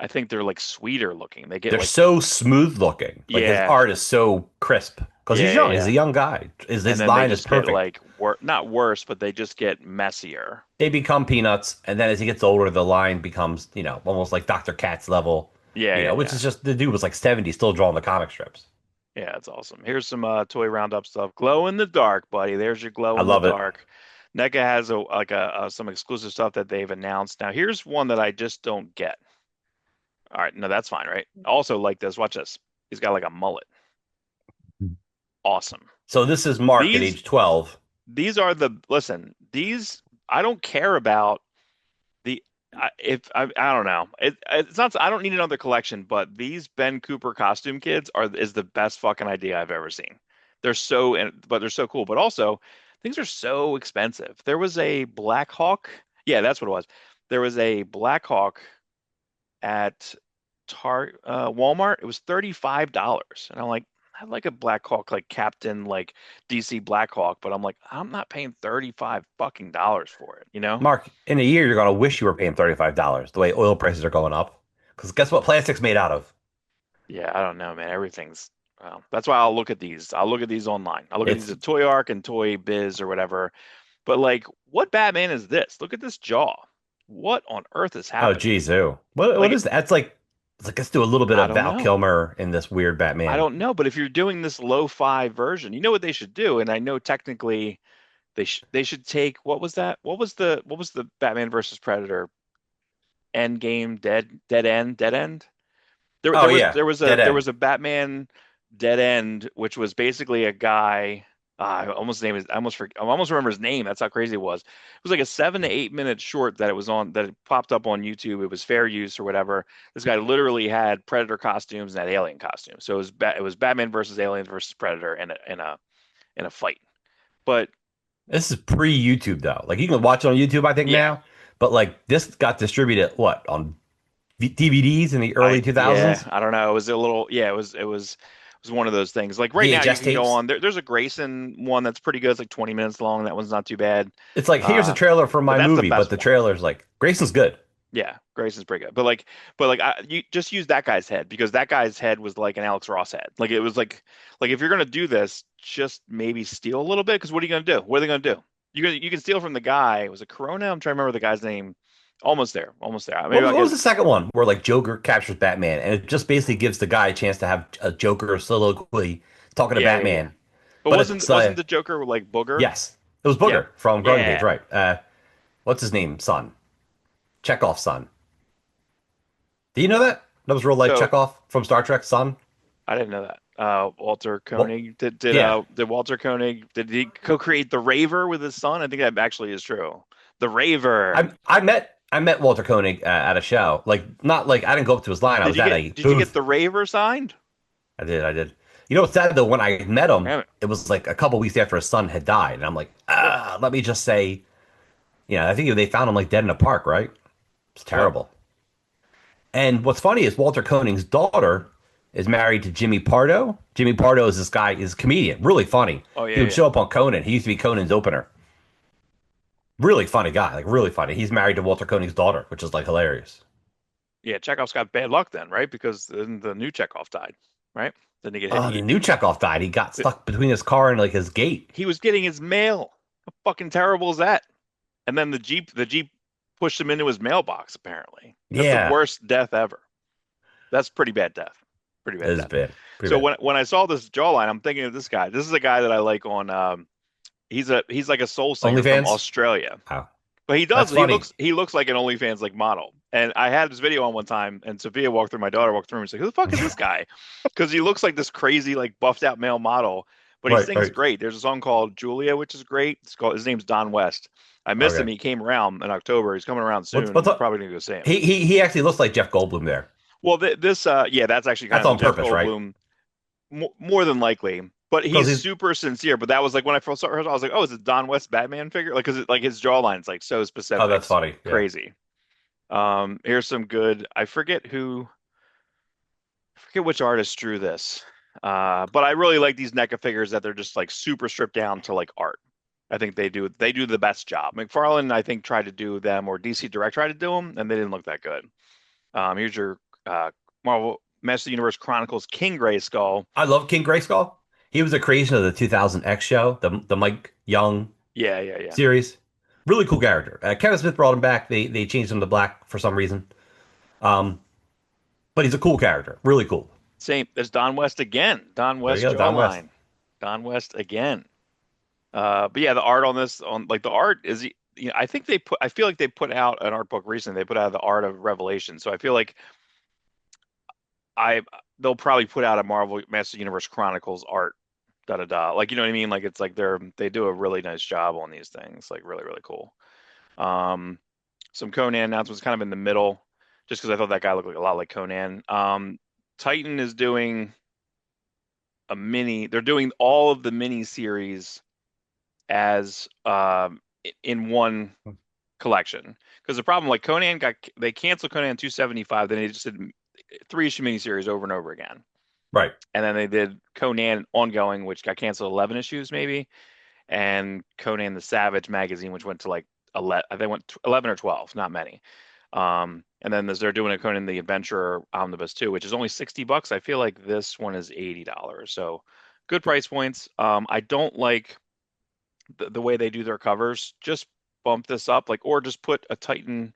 Speaker 1: think they're like sweeter looking. They get
Speaker 2: They're
Speaker 1: like,
Speaker 2: so smooth looking. Like his
Speaker 1: yeah,
Speaker 2: art is so crisp because he's
Speaker 1: yeah, yeah,
Speaker 2: young. He's a
Speaker 1: yeah.
Speaker 2: young guy.
Speaker 1: And
Speaker 2: His
Speaker 1: then they
Speaker 2: line is
Speaker 1: just get
Speaker 2: perfect.
Speaker 1: like not worse, but they just get messier.
Speaker 2: They become peanuts, and then as he gets older, the line becomes, almost like Dr. Katz level,
Speaker 1: Yeah, yeah,
Speaker 2: which
Speaker 1: yeah.
Speaker 2: is just the dude was like 70, still drawing the comic strips.
Speaker 1: Yeah, it's awesome. Here's some toy roundup stuff. Glow in the dark, buddy. There's your glow
Speaker 2: I
Speaker 1: in the
Speaker 2: love it.
Speaker 1: dark. NECA has some exclusive stuff that they've announced. Now, here's one that I just don't get. All right, no, that's fine, right? Also, like this. Watch this. He's got like a mullet. Awesome.
Speaker 2: So this is Mark at
Speaker 1: These
Speaker 2: age 12.
Speaker 1: these are the listen. These I don't care about the if I don't know. It's not. I don't need another collection, but these Ben Cooper costume kids is the best fucking idea I've ever seen. But they're so cool. But also, things are so expensive. There was a Black Hawk. Yeah, that's what it was. There was a Black Hawk at Walmart. It was $35, and I'm like, I'd like a Black Hawk like Captain like DC Black Hawk, but I'm like, I'm not paying 35 fucking dollars for it, you know?
Speaker 2: Mark, in a year, you're going to wish you were paying $35 the way oil prices are going up. Because guess what plastic's made out of?
Speaker 1: Yeah, I don't know, man. Everything's well, that's why I'll look at these. I'll look at these online. I'll look at these
Speaker 2: It's,
Speaker 1: at Toy Arc and Toy Biz or whatever. But like, what Batman is this? Look at this jaw. What on earth is
Speaker 2: oh,
Speaker 1: happening?
Speaker 2: geez, ooh. What
Speaker 1: Like,
Speaker 2: is that? It's like, let's do a little bit
Speaker 1: I
Speaker 2: of
Speaker 1: don't
Speaker 2: Val
Speaker 1: know.
Speaker 2: Kilmer in this weird
Speaker 1: I
Speaker 2: Batman.
Speaker 1: don't know. But if you're doing this lo-fi version, you know what they should do? And I know technically they should take what was that? What was the Batman versus Predator end game dead end? There
Speaker 2: Oh,
Speaker 1: there was
Speaker 2: yeah,
Speaker 1: there was a
Speaker 2: Dead
Speaker 1: there
Speaker 2: End.
Speaker 1: was a Batman Dead End, which was basically a guy. I almost remember his name. That's how crazy it was. It was like a 7 to 8 minute short that it popped up on YouTube. It was fair use or whatever. This guy literally had Predator costumes and had Alien costumes. So it was Batman versus Alien versus Predator in a fight. But
Speaker 2: This is pre-YouTube though. Like you can watch it on YouTube, I think
Speaker 1: yeah,
Speaker 2: now. But like this got distributed what on DVDs in the early
Speaker 1: yeah,
Speaker 2: 2000s,
Speaker 1: I don't know. It was a little, yeah, it was one of those things. Like right now, you
Speaker 2: VHS
Speaker 1: can go
Speaker 2: tapes.
Speaker 1: on. There's a Grayson one that's pretty good. It's like 20 minutes long. That one's not too bad.
Speaker 2: It's like here's a
Speaker 1: Uh,
Speaker 2: trailer for
Speaker 1: but
Speaker 2: my
Speaker 1: that's the
Speaker 2: movie, but
Speaker 1: best
Speaker 2: the
Speaker 1: one.
Speaker 2: trailer's like Grayson's good.
Speaker 1: Yeah, Grayson's pretty good. But you just use that guy's head because that guy's head was like an Alex Ross head. Like it was like if you're gonna do this, just maybe steal a little bit. Because what are you gonna do? What are they gonna do? You can steal from the guy. Was it Corona? I'm trying to remember the guy's name. Almost there. Almost there.
Speaker 2: What
Speaker 1: Maybe
Speaker 2: was
Speaker 1: I'll
Speaker 2: what was
Speaker 1: get.
Speaker 2: the second one where like Joker captures Batman and it just basically gives the guy a chance to have a Joker soliloquy talking to
Speaker 1: Yeah, yeah, yeah.
Speaker 2: Batman.
Speaker 1: But
Speaker 2: But
Speaker 1: wasn't
Speaker 2: it's
Speaker 1: wasn't the Joker like Booger?
Speaker 2: yes, it was
Speaker 1: Yeah,
Speaker 2: Booger from Garden Gate,
Speaker 1: yeah.
Speaker 2: right? What's his name? Son, Chekhov's son. Do you know that? That was real life
Speaker 1: So
Speaker 2: Chekhov from Star Trek, son.
Speaker 1: I didn't know that. Walter
Speaker 2: Well,
Speaker 1: Koenig did
Speaker 2: yeah,
Speaker 1: did Walter Koenig did he co-create the Raver with his son? I think that actually is true. The Raver.
Speaker 2: I met Walter Koenig at a show. Like not like I didn't go up to his line. I
Speaker 1: Did
Speaker 2: was
Speaker 1: you
Speaker 2: at
Speaker 1: get
Speaker 2: a
Speaker 1: did you get
Speaker 2: booth.
Speaker 1: the Raver signed?
Speaker 2: I did. You know what's sad though? When I met him,
Speaker 1: Damn it.
Speaker 2: it was like a couple weeks after his son had died, and I'm like,
Speaker 1: Ugh.
Speaker 2: let me just say, I think they found him like dead in a park, right? It's
Speaker 1: Ugh.
Speaker 2: terrible. And what's funny is Walter Koenig's daughter is married to Jimmy Pardo. Jimmy Pardo is this guy, is a comedian, really funny.
Speaker 1: Oh yeah,
Speaker 2: He would
Speaker 1: yeah.
Speaker 2: show up on Conan. He used to be Conan's opener. Really funny guy, like really funny. He's married to Walter Koenig's daughter, which is like hilarious.
Speaker 1: Yeah, Chekhov's got bad luck then, right? Because then the new Chekhov died, right? Then he get hit.
Speaker 2: Oh, the new Chekhov died. He got
Speaker 1: Th-
Speaker 2: stuck between his car and like his gate.
Speaker 1: he was getting his mail. How fucking terrible is that? And then the Jeep pushed him into his mailbox, apparently. That's the
Speaker 2: Yeah.
Speaker 1: worst death ever. That's pretty bad death. Pretty
Speaker 2: It
Speaker 1: bad
Speaker 2: is
Speaker 1: death.
Speaker 2: bad. Pretty
Speaker 1: So
Speaker 2: bad.
Speaker 1: when I saw this jawline, I'm thinking of this guy. This is a guy that I like on. He's like a soul singer from
Speaker 2: OnlyFans?
Speaker 1: Australia.
Speaker 2: Wow.
Speaker 1: But he does.
Speaker 2: That's funny.
Speaker 1: He looks like an OnlyFans like model. And I had this video on one time, and Sophia walked through. My daughter walked through, and she's like, "Who the fuck is this guy?" Because he looks like this crazy, like buffed out male model. But he
Speaker 2: Right,
Speaker 1: sings
Speaker 2: right.
Speaker 1: great. There's a song called Julia, which is great. It's called. His name's Don West. I missed him.
Speaker 2: Okay.
Speaker 1: He came around in October. He's coming around
Speaker 2: What's
Speaker 1: soon. We're
Speaker 2: up?
Speaker 1: probably gonna go see him.
Speaker 2: He actually looks like Jeff Goldblum there.
Speaker 1: Well, yeah, that's actually kind
Speaker 2: That's
Speaker 1: of the
Speaker 2: on
Speaker 1: Jeff
Speaker 2: purpose, right?
Speaker 1: Goldblum, more than likely. But
Speaker 2: Because
Speaker 1: he's
Speaker 2: he's
Speaker 1: super sincere. But that was like when I first saw her, I was like, "Oh, is it Don West Batman figure?" Like, because like his jawline's like so
Speaker 2: oh,
Speaker 1: specific,
Speaker 2: that's
Speaker 1: it's
Speaker 2: funny. Yeah.
Speaker 1: crazy. Here's some good. I forget which artist drew this. But I really like these NECA figures that they're just like super stripped down to like art. I think they do the best job. McFarlane, I think, tried to do them, or DC Direct tried to do them, and they didn't look that good. Here's your Marvel Master of the Universe Chronicles King Grayskull.
Speaker 2: I love King Grayskull. He was a creation of the 2000 X show, the Mike Young
Speaker 1: Yeah, yeah, yeah.
Speaker 2: series. Really cool character. Kevin Smith brought him back. They changed him to black for some reason. Um, but he's a cool character. Really cool.
Speaker 1: Same. There's Don West again. Don
Speaker 2: There you
Speaker 1: West
Speaker 2: go, Don West.
Speaker 1: jawline. Don West again. But yeah, the art on this, on like the art is, I think I feel like they put out an art book recently. They put out the Art of Revelation. So I feel like I they'll probably put out a Marvel Master Universe Chronicles art, da da da. Like, you know what I mean? Like, it's like they do a really nice job on these things. Like, really, really cool. Um, some Conan announcements kind of in the middle, just because I thought that guy looked like a lot like Conan. Titan is doing a mini. They're doing all of the mini series as in one collection. Because the problem, like Conan they canceled Conan 275, then they just did three issue miniseries over and over again.
Speaker 2: Right.
Speaker 1: And then they did Conan ongoing, which got canceled 11 issues maybe, and Conan the Savage magazine, which went to like 11, they went 11 or 12, not many. And then they're doing a Conan the Adventurer Omnibus too, which is only $60. I feel like this one is $80. So good price points. I don't like the way they do their covers. Just bump this up, like, or just put a Titan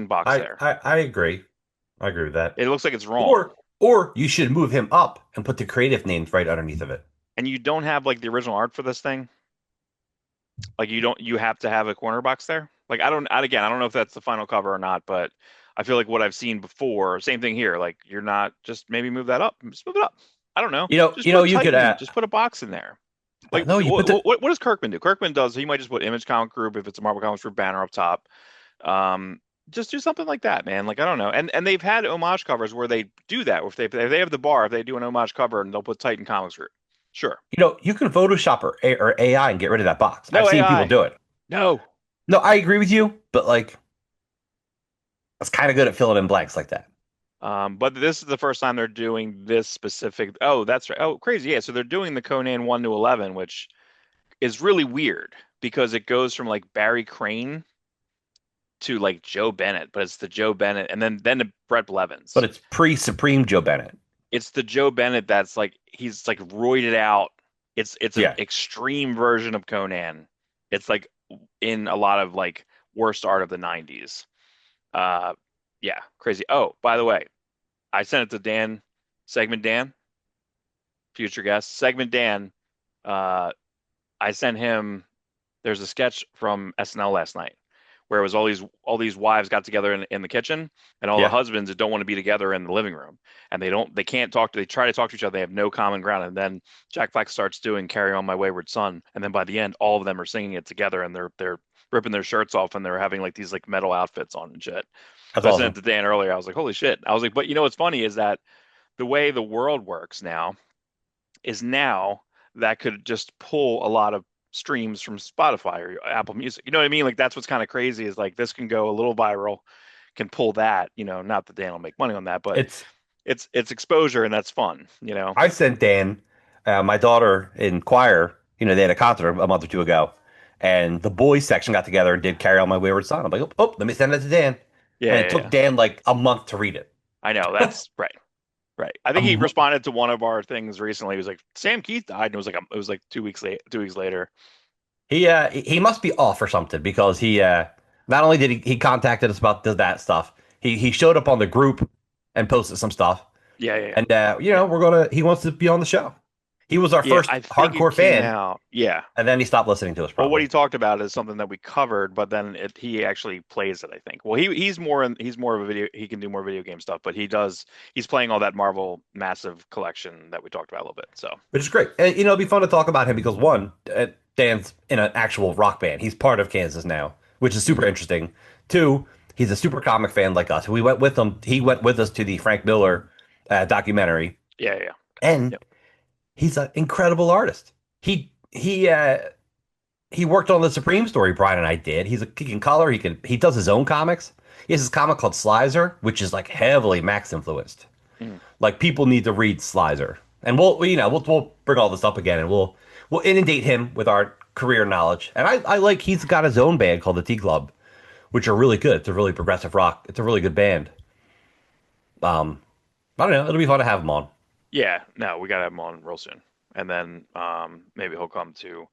Speaker 1: box
Speaker 2: I,
Speaker 1: there.
Speaker 2: I I agree. I agree with that.
Speaker 1: It looks like it's wrong.
Speaker 2: Or you should move him up and put the creative names right underneath of it.
Speaker 1: And you don't have like the original art for this thing. Like you have to have a corner box there. Like again, I don't know if that's the final cover or not, but I feel like what I've seen before, same thing here. Like you're not just maybe move that up, just move it up. I don't know. Just put
Speaker 2: You could
Speaker 1: Titan, just put a box in there. Like
Speaker 2: no, you put the
Speaker 1: what does Kirkman do? Kirkman does he might just put Image Comic Group if it's a Marvel Comics Group banner up top. Just do something like that, man. Like I don't know. And they've had homage covers where they do that. If they have the bar, if they do an homage cover and they'll put Titan Comics Group. Sure.
Speaker 2: you can Photoshop or AI and get rid of that box. I've
Speaker 1: No
Speaker 2: seen people
Speaker 1: AI.
Speaker 2: do it.
Speaker 1: No.
Speaker 2: No, I agree with you, but like it's kind of good at filling in blanks like that.
Speaker 1: But this is the first time they're doing this specific. Oh, that's right. Oh, crazy. Yeah. So they're doing the Conan 1 to 11, which is really weird because it goes from like Barry Crane to like Joe Bennett, but it's the Joe Bennett and then to Brett
Speaker 2: But
Speaker 1: Blevins.
Speaker 2: it's pre-Supreme Joe Bennett.
Speaker 1: It's the Joe Bennett that's like he's like roided out. It's an
Speaker 2: Yeah.
Speaker 1: extreme version of Conan. It's like in a lot of like worst art of the 90s. Uh yeah, crazy. Oh, by the way, I sent it to Dan, Segment Dan, future guest. Segment Dan, uh I sent him there's a sketch from SNL last night where it was all these wives got together in the kitchen and all the
Speaker 2: Yeah.
Speaker 1: husbands that don't want to be together in the living room and they can't they try to talk to each other, they have no common ground, and then Jack Black starts doing Carry On My Wayward Son, and then by the end all of them are singing it together and they're ripping their shirts off and they're having like these like metal outfits on and shit.
Speaker 2: That's
Speaker 1: So I sent
Speaker 2: awesome.
Speaker 1: it to Dan earlier. I was like, holy shit. I was like, but you know what's funny is that the way the world works now is now that could just pull a lot of streams from Spotify or Apple Music. You know what I mean? Like that's what's kind of crazy is like this can go a little viral, can pull that, not that Dan will make money on that, but
Speaker 2: It's
Speaker 1: it's exposure and that's fun.
Speaker 2: I sent Dan, my daughter in choir, they had a concert a month or two ago, and the boys section got together and did Carry On My Wayward Son. I'm like, let me send it to Dan.
Speaker 1: Yeah,
Speaker 2: And it
Speaker 1: yeah,
Speaker 2: took
Speaker 1: yeah.
Speaker 2: Dan like a month to read it.
Speaker 1: I know that's right. Right. I think he
Speaker 2: Um,
Speaker 1: responded to one of our things recently. He was like, Sam Keith died, and it was like 2 weeks late, 2 weeks later.
Speaker 2: he must be off or something because he not only did he contacted us about that stuff, he showed up on the group and posted some stuff.
Speaker 1: Yeah, yeah,
Speaker 2: And
Speaker 1: yeah,
Speaker 2: he wants to be on the show. He was our
Speaker 1: yeah.
Speaker 2: first
Speaker 1: I think it
Speaker 2: hardcore
Speaker 1: came
Speaker 2: fan,
Speaker 1: out. Yeah.
Speaker 2: and then he stopped listening to us
Speaker 1: Well, what
Speaker 2: probably.
Speaker 1: he talked about is something that we covered, but then he actually plays it, I think. Well, he's more of a video. He can do more video game stuff, but he's playing all that Marvel massive collection that we talked about a little bit. So
Speaker 2: Which is great. And it'd be fun to talk about him because one, Dan's in an actual rock band. He's part of Kansas now, which is super
Speaker 1: mhm.
Speaker 2: interesting. Two, he's a super comic fan like us. We went with him. He went with us to the Frank Miller documentary,
Speaker 1: Yeah, yeah,
Speaker 2: and
Speaker 1: yeah.
Speaker 2: he's an incredible artist. He worked on the Supreme story Brian and I did. He can color. He does his own comics. He has this comic called Slizer, which is like heavily Max influenced.
Speaker 1: Mhm.
Speaker 2: Like people need to read Slizer, and we'll bring all this up again, and we'll inundate him with our career knowledge. And I like he's got his own band called the T Club, which are really good. It's a really progressive rock. It's a really good band. Um, I don't know. It'll be fun to have him on.
Speaker 1: Yeah, no, we gotta have him on real soon, and then maybe he'll come to.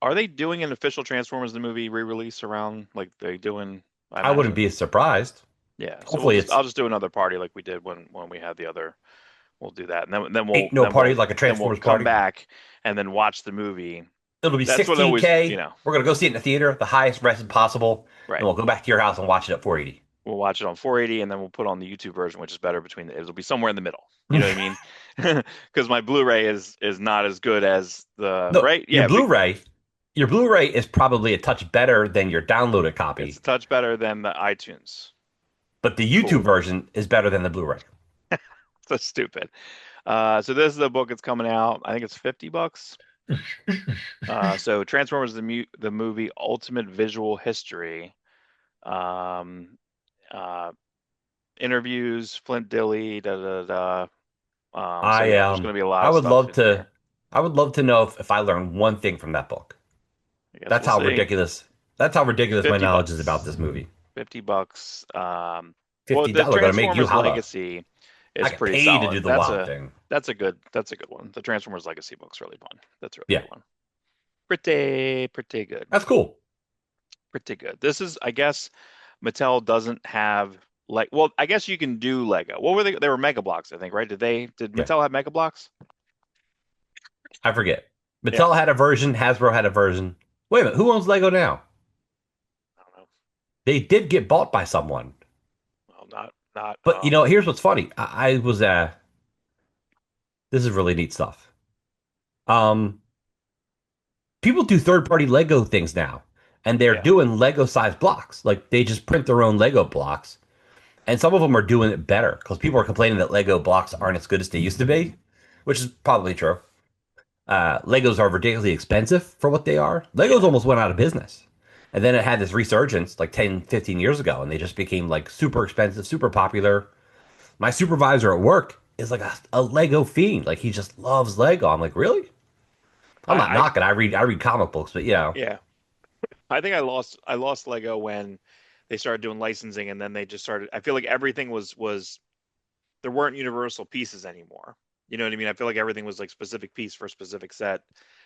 Speaker 1: Are they doing an official Transformers the movie re-release around like they doing? I
Speaker 2: I wouldn't
Speaker 1: imagine.
Speaker 2: be surprised.
Speaker 1: Yeah, so
Speaker 2: Hopefully, it's
Speaker 1: I'll just do another party like we did when we had the other. We'll do that, and
Speaker 2: ain't no party like a
Speaker 1: then we'll
Speaker 2: Transformers
Speaker 1: come
Speaker 2: party.
Speaker 1: back and then watch the movie.
Speaker 2: It'll be
Speaker 1: That's what always,
Speaker 2: 16K. We're gonna go see it in the theater, the highest res possible, and
Speaker 1: right.
Speaker 2: we'll go back to your house and watch it at 480.
Speaker 1: We'll watch it on 480, and then we'll put on the YouTube version, which is better it'll be somewhere in the middle. You know what I mean? Because my Blu-ray is not as good as the
Speaker 2: No,
Speaker 1: right. Yeah,
Speaker 2: Your Blu-ray is probably a touch better than your downloaded
Speaker 1: it's
Speaker 2: copy,
Speaker 1: a touch better than the iTunes.
Speaker 2: but the YouTube
Speaker 1: Cool.
Speaker 2: version is better than the Blu-ray.
Speaker 1: So stupid. So this is the book that's coming out. I think it's $50. So Transformers the movie Ultimate Visual History. Um, uh, Interviews, Flint Dille, da da da. So
Speaker 2: I
Speaker 1: yeah, there's going to be a lot
Speaker 2: I
Speaker 1: of
Speaker 2: would
Speaker 1: stuff
Speaker 2: love
Speaker 1: in
Speaker 2: to
Speaker 1: here.
Speaker 2: I would love to know if I learned one thing from that book.
Speaker 1: I guess
Speaker 2: That's
Speaker 1: we'll
Speaker 2: how
Speaker 1: see.
Speaker 2: ridiculous that's how ridiculous my
Speaker 1: 50
Speaker 2: knowledge is about
Speaker 1: bucks.
Speaker 2: this movie.
Speaker 1: $50. Well, the
Speaker 2: $50 gonna make you
Speaker 1: Transformers
Speaker 2: holla.
Speaker 1: Legacy
Speaker 2: I
Speaker 1: is
Speaker 2: get
Speaker 1: pretty
Speaker 2: paid to do
Speaker 1: solid.
Speaker 2: the wild thing.
Speaker 1: That's a good one. The Transformers Legacy book's really fun. That's a really
Speaker 2: Yeah,
Speaker 1: good one. Pretty good.
Speaker 2: that's cool.
Speaker 1: Pretty good. This is, I guess, Mattel doesn't have like. Well, I guess you can do Lego. What were they? They were Mega Blocks, I think, right? Did
Speaker 2: Yeah,
Speaker 1: Mattel have Mega Blocks?
Speaker 2: I forget.
Speaker 1: Yeah.
Speaker 2: Mattel had a version, Hasbro had a version. Wait a minute, who owns Lego now?
Speaker 1: I don't know.
Speaker 2: They did get bought by someone.
Speaker 1: Well, not
Speaker 2: But here's what's funny. I was this is really neat stuff. Um, People do third party Lego things now, and they're
Speaker 1: yeah.
Speaker 2: doing Lego size blocks. Like they just print their own Lego blocks, and some of them are doing it better because people are complaining that Lego blocks aren't as good as they used to be, which is probably true. Legos are ridiculously expensive for what they are. Legos
Speaker 1: Yeah.
Speaker 2: almost went out of business. And then it had this resurgence like 10, 15 years ago, and they just became like super expensive, super popular. My supervisor at work is like a Lego fiend. Like he just loves Lego. I'm like, really? I'm not
Speaker 1: I
Speaker 2: knocking. I read comic books, but
Speaker 1: yeah. I think I lost Lego when they started doing licensing, and then they just started. I feel like everything was there weren't universal pieces anymore. You know what I mean? I feel like everything was like specific piece for a specific set.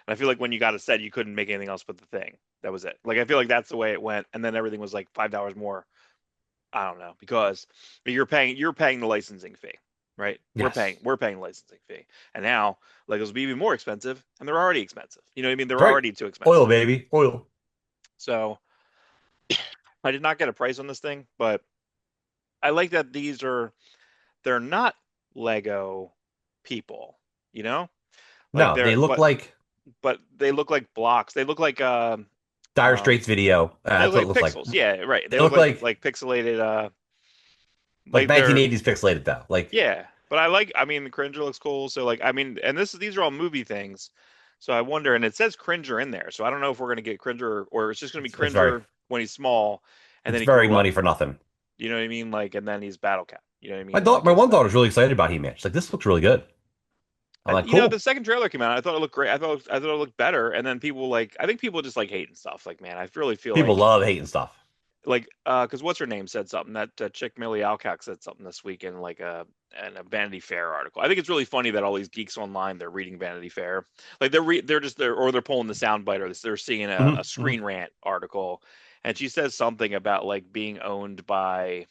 Speaker 1: And I feel like when you got a set, you couldn't make anything else but the thing. That was it. Like I feel like that's the way it went. And then everything was like $5 more. I don't know, because you're paying the licensing fee, right?
Speaker 2: yes,
Speaker 1: We're paying the licensing fee. And now Legos will be even more expensive, and they're already expensive. You know what I mean?
Speaker 2: that's
Speaker 1: They're
Speaker 2: right.
Speaker 1: already too
Speaker 2: Oil,
Speaker 1: expensive.
Speaker 2: baby, oil.
Speaker 1: So I did not get a price on this thing, but I like that they're not Lego people, you know? Like
Speaker 2: No, they look like
Speaker 1: but they look like blocks.
Speaker 2: Dire
Speaker 1: Um
Speaker 2: Straits video.
Speaker 1: they
Speaker 2: That's
Speaker 1: look
Speaker 2: what it
Speaker 1: like
Speaker 2: looks like.
Speaker 1: pixels. Yeah, right. They
Speaker 2: They
Speaker 1: look
Speaker 2: look like
Speaker 1: like pixelated
Speaker 2: like
Speaker 1: like they're
Speaker 2: 1980s pixelated though. Like
Speaker 1: yeah. But I mean the Cringer looks cool. So like I mean and these are all movie things. So I wonder, and it says Cringer in there. So I don't know if we're gonna get Cringer or it's just gonna be
Speaker 2: it's very
Speaker 1: Cringer when he's small and then
Speaker 2: it's
Speaker 1: he
Speaker 2: very
Speaker 1: grew up.
Speaker 2: money for nothing.
Speaker 1: You know what I mean? Like and then he's Battle Cat. You know what I
Speaker 2: My
Speaker 1: mean?
Speaker 2: daughter,
Speaker 1: Like
Speaker 2: my
Speaker 1: he's
Speaker 2: one
Speaker 1: the
Speaker 2: daughter's really excited about He-Man. She's like, this looks really good. I'm like,
Speaker 1: The
Speaker 2: cool.
Speaker 1: second trailer came out. I thought it looked great. I thought it looked better. And then I think people just like hating stuff. Like, man, I really feel
Speaker 2: People love hating stuff.
Speaker 1: because what's her name said something that chick Millie Alcock said something this week in like in a Vanity Fair article. I think it's really funny that all these geeks online they're reading Vanity Fair, like they're pulling the soundbite or they're seeing a
Speaker 2: Hmm.
Speaker 1: Screen Rant article, and she says something about like being owned by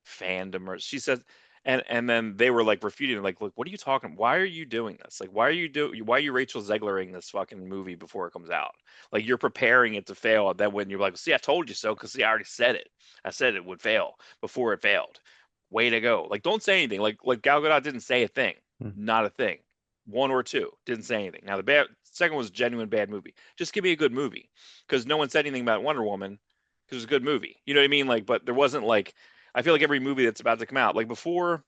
Speaker 1: fandom or she says And then they were like refuting it, like, look, what are you talking? Why are you doing this? Like, why are you Rachel Zeglering this fucking movie before it comes out? Like, you're preparing it to fail. And then when you're like, see, I told you so, because see, I already said it. I said it would fail before it failed. Way to go. Like, don't say anything. Like Gal Gadot didn't say a thing.
Speaker 2: Hmm.
Speaker 1: Not a thing. One or two didn't say anything. Now the bad second was a genuine bad movie. Just give me a good movie, because no one said anything about Wonder Woman because it was a good movie. You know what I mean? Like, but there wasn't like, I feel like every movie that's about to come out, like before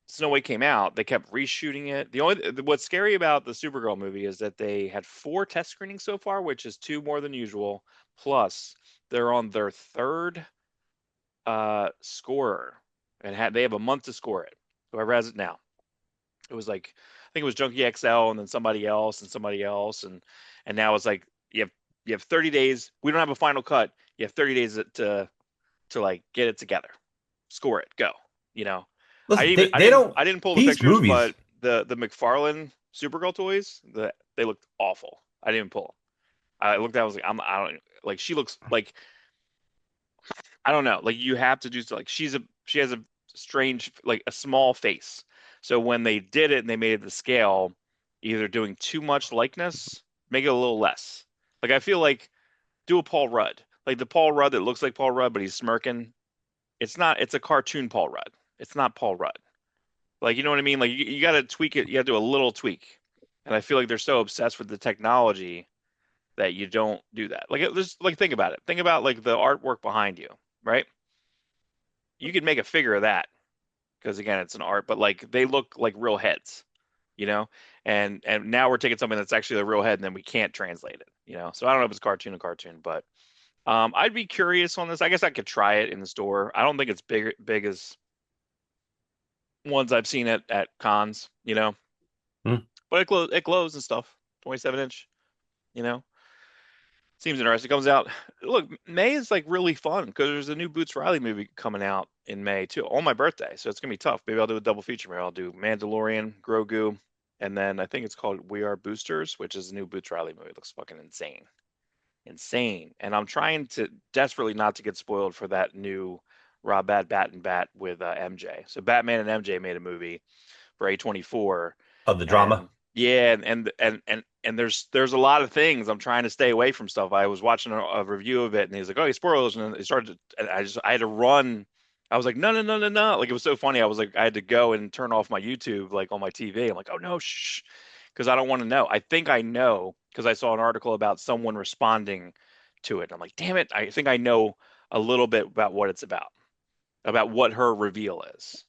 Speaker 1: Snow White came out, they kept reshooting it. The only what's scary about the Supergirl movie is that they had 4 test screenings so far, which is 2 more than usual. Plus, they're on their third scorer, and they have a month to score it. Whoever has it now, it was like, I think it was Junkie XL, and then somebody else, and somebody else, and now it's like you have 30 days. We don't have a final cut. You have 30 days to like get it together, score it, go. You know,
Speaker 2: Listen, they don't.
Speaker 1: I didn't pull the
Speaker 2: These
Speaker 1: pictures,
Speaker 2: movies.
Speaker 1: but the McFarlane Supergirl toys, they looked awful. I didn't pull them. I looked at it, I was like, I don't like, she looks like, I don't know. Like, you have to do so, like, she has a strange, like a small face. So when they did it and they made it the scale, either doing too much likeness, make it a little less. Like, I feel like, do a Paul Rudd. Like the Paul Rudd that looks like Paul Rudd, but he's smirking. It's not, it's a cartoon Paul Rudd. It's not Paul Rudd. Like, you know what I mean? Like, you got to tweak it. You got to do a little tweak. And I feel like they're so obsessed with the technology that you don't do that. Like, just like, think about it. Think about like the artwork behind you, right? You could make a figure of that because again, it's an art, but like they look like real heads, you know? And now we're taking something that's actually a real head and then we can't translate it, you know? So I don't know if it's cartoon or cartoon, but I'd be curious on this. I guess I could try it in the store. I don't think it's big as ones I've seen at cons, you know?
Speaker 2: Hmm.
Speaker 1: But it glows and stuff. 27-inch, you know? Seems interesting. It comes out. Look, May is like really fun because there's a new Boots Riley movie coming out in May too, on my birthday. So it's gonna be tough. Maybe I'll do a double feature. Maybe I'll do Mandalorian, Grogu, and then I think it's called We Are Boosters, which is a new Boots Riley movie. It looks fucking insane, insane. And I'm trying to desperately not to get spoiled for that new Rob Bat and Bat with MJ. So Batman and MJ made a movie for A24,
Speaker 2: Of the drama.
Speaker 1: and yeah, and there's a lot of things. I'm trying to stay away from stuff. I was watching a review of it, and he's like, "Oh, he spoilers," and he started to, and I had to run. I was like, "No, no, no, no, no!" Like, it was so funny. I was like, I had to go and turn off my YouTube, like on my TV. I'm like, "Oh no, shh," because I don't want to know. I think I know because I saw an article about someone responding to it. I'm like, "Damn it! I think I know a little bit about what it's about what her reveal is."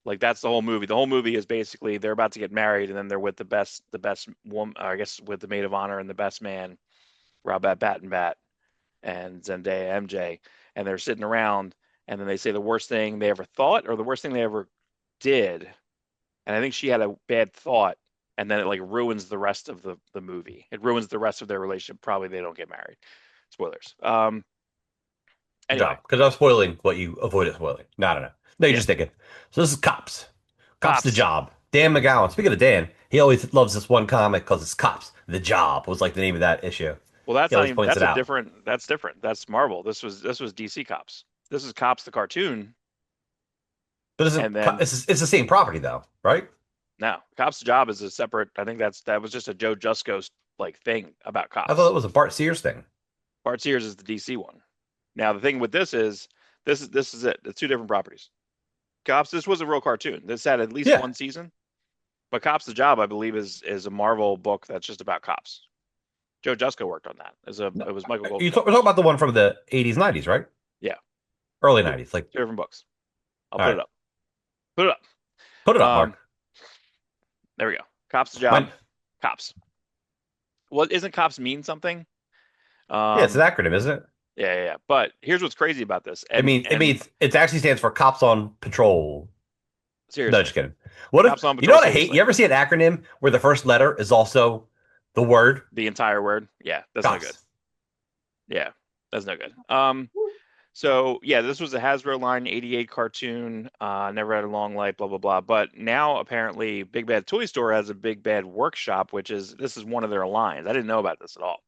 Speaker 1: Like, that's the whole movie. The whole movie is basically they're about to get married, and then they're with the best woman, I guess, with the maid of honor and the best man, Rob Bat and Zendaya MJ, and they're sitting around, and then they say the worst thing they ever thought or the worst thing they ever did, and I think she had a bad thought, and then it like ruins the rest of the movie. It ruins the rest of their relationship. Probably they don't get married. Spoilers.
Speaker 2: Good
Speaker 1: Anyway,
Speaker 2: job. Because I'm spoiling what you avoided spoiling. No, I don't know. No, you're
Speaker 1: yeah,
Speaker 2: just thinking. So this is Cops. Cops the
Speaker 1: cops.
Speaker 2: Job. Dan McGowan. Speaking of Dan, he always loves this one comic because it's Cops. The Job was like the name of that issue.
Speaker 1: Well, that's
Speaker 2: He
Speaker 1: not
Speaker 2: always
Speaker 1: even.
Speaker 2: points it out.
Speaker 1: That's different. That's Marvel. This was DC Cops. This is Cops the cartoon,
Speaker 2: But
Speaker 1: and then
Speaker 2: it's the same property though, right?
Speaker 1: no, Cops Job is a separate. I think that was just a Joe Jusko's like thing about
Speaker 2: I thought
Speaker 1: cops.
Speaker 2: it was a Bart Sears thing.
Speaker 1: Bart Sears is the DC one. Now the thing with this is this is it. It's two different properties. Cops. This was a real cartoon. This had at least
Speaker 2: Yeah.
Speaker 1: one season. But Cops the Job, I believe, is a Marvel book that's just about cops. Joe Jusko worked on that.
Speaker 2: No,
Speaker 1: It was Michael
Speaker 2: we're
Speaker 1: Goldfinger.
Speaker 2: talking about the one from the 80s, 90s, right?
Speaker 1: Yeah,
Speaker 2: Early
Speaker 1: two,
Speaker 2: 90s. Like,
Speaker 1: two different books. I'll
Speaker 2: all
Speaker 1: put it
Speaker 2: right.
Speaker 1: up. Put it
Speaker 2: Put it
Speaker 1: up.
Speaker 2: up, Mark.
Speaker 1: There we go. Cops the Job.
Speaker 2: When
Speaker 1: Cops. Well, isn't cops mean something?
Speaker 2: Yeah, it's an
Speaker 1: Um,
Speaker 2: acronym, isn't it?
Speaker 1: yeah, yeah, yeah. But here's what's crazy about this.
Speaker 2: It
Speaker 1: And
Speaker 2: means it actually stands for Cops on Patrol. No,
Speaker 1: seriously,
Speaker 2: just kidding. What if
Speaker 1: cops on
Speaker 2: you know
Speaker 1: patrol.
Speaker 2: what I hate? You
Speaker 1: Seriously,
Speaker 2: ever see an acronym where the first letter is also the word
Speaker 1: the entire word. Yeah, that's no good.
Speaker 2: cops?
Speaker 1: Yeah, that's no good. So yeah, this was a Hasbro line 88 cartoon. Never had a long life, blah blah blah. But now apparently Big Bad Toy Store has a Big Bad Workshop, which is this is one of their lines. I didn't know about this at all.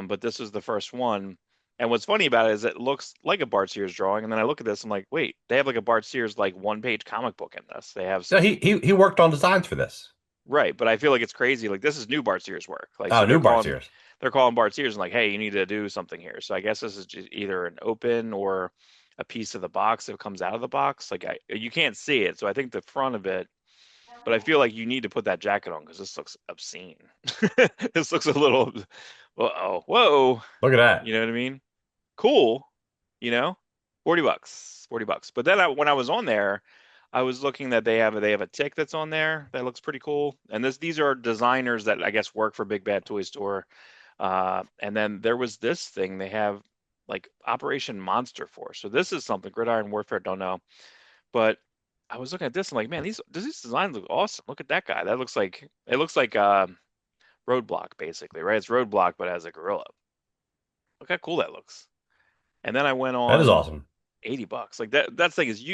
Speaker 1: But this was the first one. And what's funny about it is it looks like a Bart Sears drawing, and then I look at this, I'm like, wait, they have like a Bart Sears like one-page comic book in this. They have
Speaker 2: No,
Speaker 1: some
Speaker 2: he worked on designs for this.
Speaker 1: right, but I feel like it's crazy. Like this is new Bart Sears work. Like
Speaker 2: Oh,
Speaker 1: so
Speaker 2: new Bart Sears.
Speaker 1: they're calling Bart Sears and like, hey, you need to do something here. So I guess this is just either an open or a piece of the box that comes out of the box. Like you can't see it, so I think the front of it. But I feel like you need to put that jacket on because this looks obscene. This looks a little, whoa, whoa.
Speaker 2: Look at that.
Speaker 1: You know what I mean? Cool, you know, 40 bucks, 40 bucks. But then when I was on there, I was looking that they have a tick that's on there that looks pretty cool. And these are designers that I guess work for Big Bad Toy Store. And then there was this thing they have like Operation Monster Force. So this is something Gridiron Warfare don't know, but I was looking at this and like, man, these designs look awesome. Look at that guy. That looks like it looks like Roadblock basically, right? It's Roadblock but as a gorilla. Look how cool that looks. And then I went
Speaker 2: That is
Speaker 1: on
Speaker 2: awesome.
Speaker 1: 80 bucks. Like that's the thing is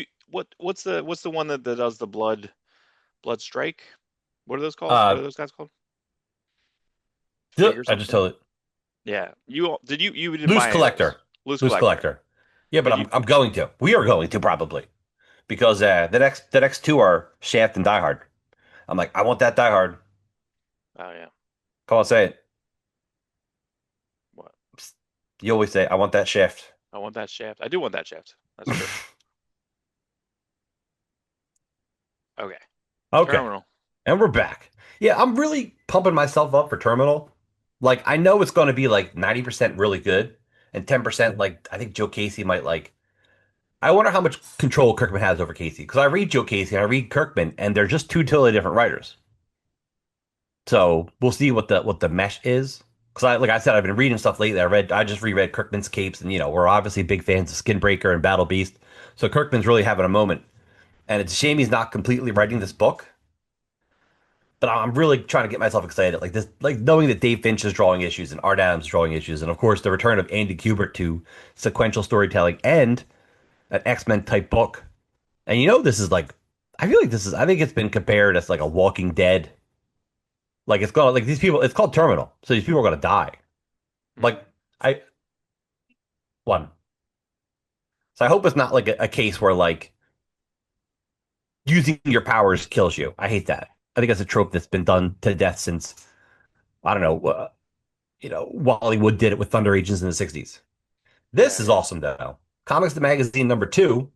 Speaker 1: what's the one that does the blood strike? What are those called? What
Speaker 2: Uh,
Speaker 1: are those guys called? Figure
Speaker 2: I just
Speaker 1: something?
Speaker 2: told it.
Speaker 1: Yeah. You didn't
Speaker 2: Loose
Speaker 1: buy any of those.
Speaker 2: collector.
Speaker 1: Loose
Speaker 2: Loose
Speaker 1: collector.
Speaker 2: collector. Yeah, but
Speaker 1: But you
Speaker 2: I'm going to. We are going to probably because the next two are Shaft and Die Hard. I'm like, I want that Die Hard.
Speaker 1: oh yeah.
Speaker 2: Come on, say it.
Speaker 1: What?
Speaker 2: You always say, I want that Shaft.
Speaker 1: I want that shaft. I do want that shaft. That's true. Okay.
Speaker 2: Okay.
Speaker 1: Terminal.
Speaker 2: And we're back. Yeah, I'm really pumping myself up for Terminal. Like, I know it's going to be like 90% really good and 10% like, I think Joe Casey might like. I wonder how much control Kirkman has over Casey because I read Joe Casey and I read Kirkman and they're just two totally different writers. So we'll see what the mesh is. Because like I said, I've been reading stuff lately. I just reread Kirkman's Capes, and we're obviously big fans of Skinbreaker and Battle Beast. So Kirkman's really having a moment, and it's a shame he's not completely writing this book. But I'm really trying to get myself excited, like this, like knowing that Dave Finch is drawing issues and Art Adams is drawing issues, and of course the return of Andy Kubert to sequential storytelling and an X-Men type book. And this is like, I feel like this is, I think it's been compared as like a Walking Dead. Like it's called like these people. It's called Terminal, so these people are gonna die.
Speaker 1: Hmm.
Speaker 2: Like I one. So I hope it's not like a case where like using your powers kills you. I hate that. I think that's a trope that's been done to death since I don't know. Wally Wood did it with Thunder Agents in the '60s. This
Speaker 1: Yeah,
Speaker 2: is
Speaker 1: yeah.
Speaker 2: awesome though. Comics the Magazine #2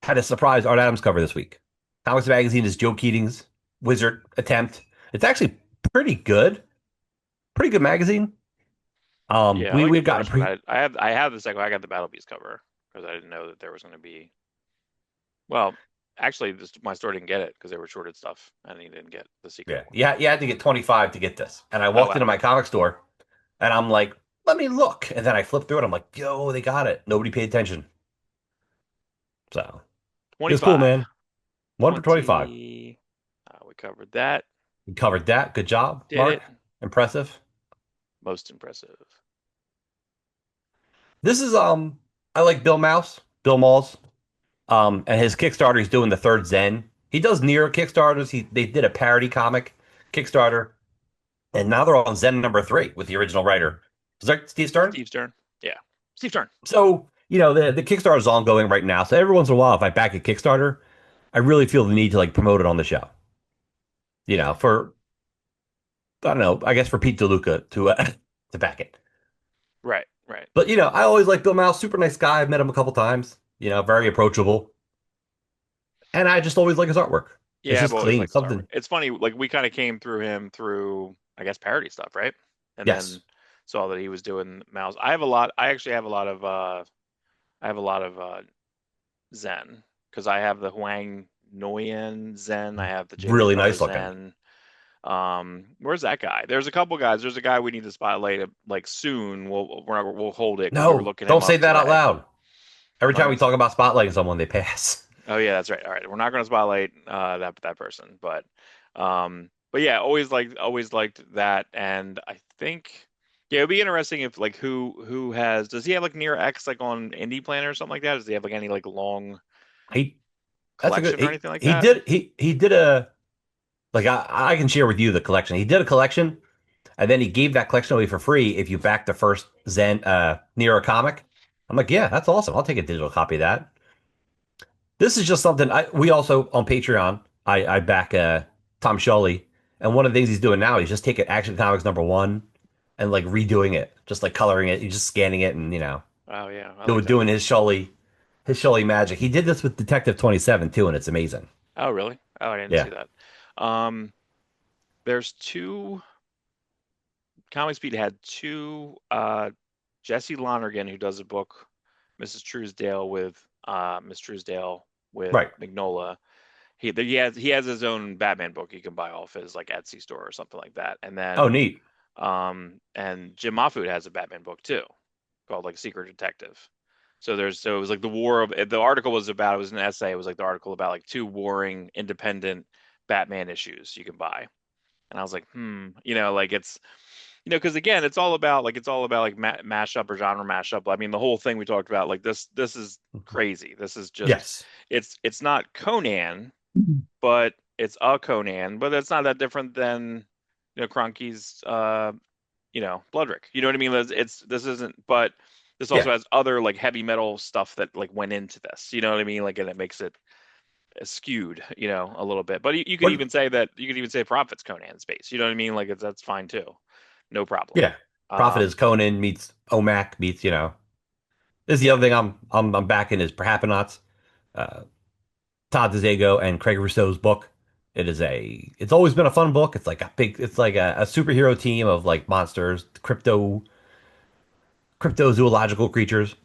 Speaker 2: had a surprise Art Adams cover this week. Comics the Magazine is Joe Keating's Wizard attempt. It's actually pretty good. Pretty good magazine.
Speaker 1: Yeah, I
Speaker 2: We
Speaker 1: like the
Speaker 2: we've got a
Speaker 1: first one.
Speaker 2: pre
Speaker 1: I have the second one. I got the Battle Beast cover because I didn't know that there was going to be. Well, actually, my store didn't get it because they were shorted stuff, and he didn't get the secret
Speaker 2: Yeah,
Speaker 1: one.
Speaker 2: yeah, you had to get 25 to get this. And I
Speaker 1: Oh
Speaker 2: walked into
Speaker 1: wow,
Speaker 2: my comic store and I'm like, let me look. And then I flipped through it. I'm like, yo, they got it. Nobody paid attention. So it was cool,
Speaker 1: 25,
Speaker 2: man. One for 25.
Speaker 1: 20. We covered that.
Speaker 2: You covered that. Good job,
Speaker 1: Did
Speaker 2: Mark.
Speaker 1: it.
Speaker 2: Impressive.
Speaker 1: Most impressive.
Speaker 2: This is I like Bill Mouse, Bill Malls. And his Kickstarter, he's doing the third Zen. He does NIRA Kickstarters. They did a parody comic Kickstarter, and now they're on Zen #3 with the original writer. Is that Steve Stern?
Speaker 1: Steve Stern. Yeah, Steve Stern.
Speaker 2: So, the Kickstarter is ongoing right now. So every once in a while, if I back a Kickstarter, I really feel the need to like promote it on the show. For I don't know, I guess for Pete DeLuca to to back it.
Speaker 1: Right, right.
Speaker 2: But I always like Bill Mouse, super nice guy. I've met him a couple times. Very approachable, and I just always like his artwork. It's
Speaker 1: Yeah, I've
Speaker 2: just
Speaker 1: always
Speaker 2: clean,
Speaker 1: liked his artwork.
Speaker 2: something.
Speaker 1: It's funny, like we kind of came through him through, I guess, parody stuff, right? And
Speaker 2: Yes,
Speaker 1: then saw that he was doing Mouse. I have a lot. I actually have a lot of. I have a lot of Zen because I have the Huang Nguyen Zen. I have the Jason
Speaker 2: really
Speaker 1: Miller
Speaker 2: nice looking.
Speaker 1: Zen. Where's that guy? There's a couple guys. There's a guy we need to spotlight like soon. We'll hold it because we were
Speaker 2: No,
Speaker 1: looking him
Speaker 2: don't say
Speaker 1: up
Speaker 2: that out
Speaker 1: today.
Speaker 2: loud. Every
Speaker 1: We're not
Speaker 2: time
Speaker 1: gonna.
Speaker 2: we talk about spotlighting someone, they pass.
Speaker 1: Oh yeah, that's right. All right, we're not going to spotlight that person, but yeah, always liked that, and I think yeah, it'd be interesting if like who does he have like near X like on Indie Planet or something like that? Does he have like any like long
Speaker 2: He That's a good.
Speaker 1: collection or anything like
Speaker 2: He
Speaker 1: that?
Speaker 2: did he did a like I can share with you the collection. He did a collection, And then he gave that collection away for free if you back the first Zen NIRA comic. I'm like, yeah, that's awesome. I'll take a digital copy of that. This is just something we also on Patreon. I back Tom Scully, and one of the things he's doing now, he's just taking Action Comics #1 and like redoing it, just like coloring it, he's just scanning it, and
Speaker 1: Oh yeah, I like that.
Speaker 2: doing his Scully magic. He did this with Detective 27 too, and it's amazing.
Speaker 1: Oh really? Oh, I didn't see
Speaker 2: Yeah,
Speaker 1: that. Um, there's two. Comic Speed had two. Jesse Lonergan, who does a book, Mrs. Truesdale Miss Truesdale with
Speaker 2: right.
Speaker 1: Mignola. He has his own Batman book you can buy off his like Etsy store or something like that. And
Speaker 2: Oh,
Speaker 1: then
Speaker 2: neat.
Speaker 1: and Jim Mahfood has a Batman book too, called like Secret Detective. So it was like the war of the article was about, it was an essay, it was like the article about like two warring independent Batman issues you can buy. And I was like, like it's because again, it's all about like mashup or genre mashup. I mean, the whole thing we talked about, like this is crazy. This is just
Speaker 2: Yes.
Speaker 1: it's not Conan, but it's a Conan, but it's not that different than Cronky's Bloodrick. You know what I mean? This isn't, but this
Speaker 2: Yeah.
Speaker 1: also has other like heavy metal stuff that like went into this. You know what I mean? Like, and it makes it skewed, a little bit. But you could
Speaker 2: What?
Speaker 1: even say that you could even say Prophet's Conan space. You know what I mean? Like that's fine too, no problem.
Speaker 2: Yeah. Prophet is
Speaker 1: Um,
Speaker 2: Conan meets OMAC meets. This is the other thing I'm backing is Perhapanauts. Uh, Todd DeZago and Craig Rousseau's book. It's always been a fun book. It's like a superhero team of like monsters, cryptozoological creatures,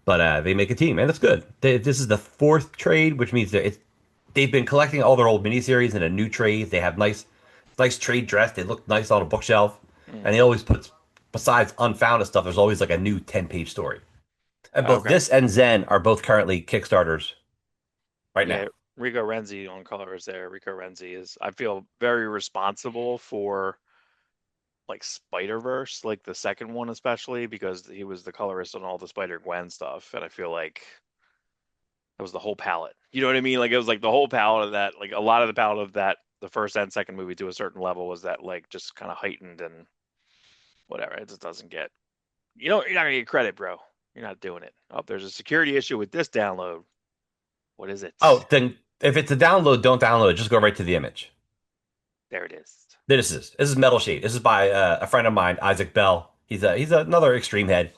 Speaker 2: but they make a team and it's good. This is the fourth trade, which means they've been collecting all their old miniseries in a new trade. They have nice trade dress. They look nice on a bookshelf, and
Speaker 1: mm,
Speaker 2: they always put besides unfounded stuff. There's always like a new 10-page story. And both
Speaker 1: okay.
Speaker 2: this and Zen are both currently Kickstarters right
Speaker 1: Yeah,
Speaker 2: now.
Speaker 1: Rico Renzi on color is there. Rico Renzi is, I feel, very responsible for like Spider-Verse, like the second one especially, because he was the colorist on all the Spider-Gwen stuff, and I feel like it was the whole palette. You know what I mean? Like it was like the whole palette of that, like a lot of the palette of that, the first and second movie to a certain level was that like just kind of heightened and whatever. It just doesn't get, you're not gonna get credit, bro. You're not doing it. Oh, there's a security issue with this download. What is
Speaker 2: Oh,
Speaker 1: it?
Speaker 2: then if it's a download, don't download it. Just go right to the image.
Speaker 1: There it is.
Speaker 2: This is Metal Shade. This is by a friend of mine, Isaac Bell. He's another extreme head.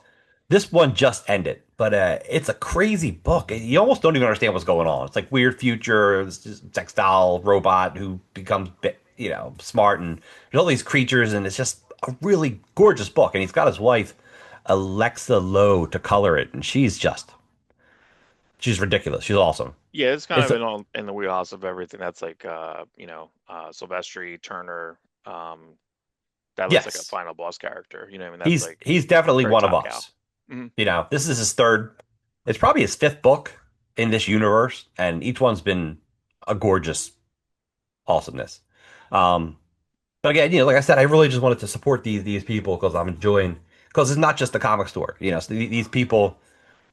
Speaker 2: This one just ended, but it's a crazy book. You almost don't even understand what's going on. It's like weird future, it's just textile robot who becomes smart, and there's all these creatures, and it's just a really gorgeous book. And he's got his wife Alexa Lowe to color it, and she's ridiculous. She's awesome.
Speaker 1: Yeah, it's kind
Speaker 2: It's
Speaker 1: of
Speaker 2: a,
Speaker 1: in the wheelhouse of everything that's like Silvestri, Turner, that looks like a
Speaker 2: yes,
Speaker 1: final boss character. You know what I mean? That's
Speaker 2: he's
Speaker 1: like
Speaker 2: he's definitely
Speaker 1: very
Speaker 2: one of
Speaker 1: top cow.
Speaker 2: us.
Speaker 1: Hmm.
Speaker 2: This is his third. It's probably his fifth book in this universe, and each one's been a gorgeous awesomeness. Um, but again, like I said, I really just wanted to support these people because I'm enjoying because it's not just the comic store. So these people,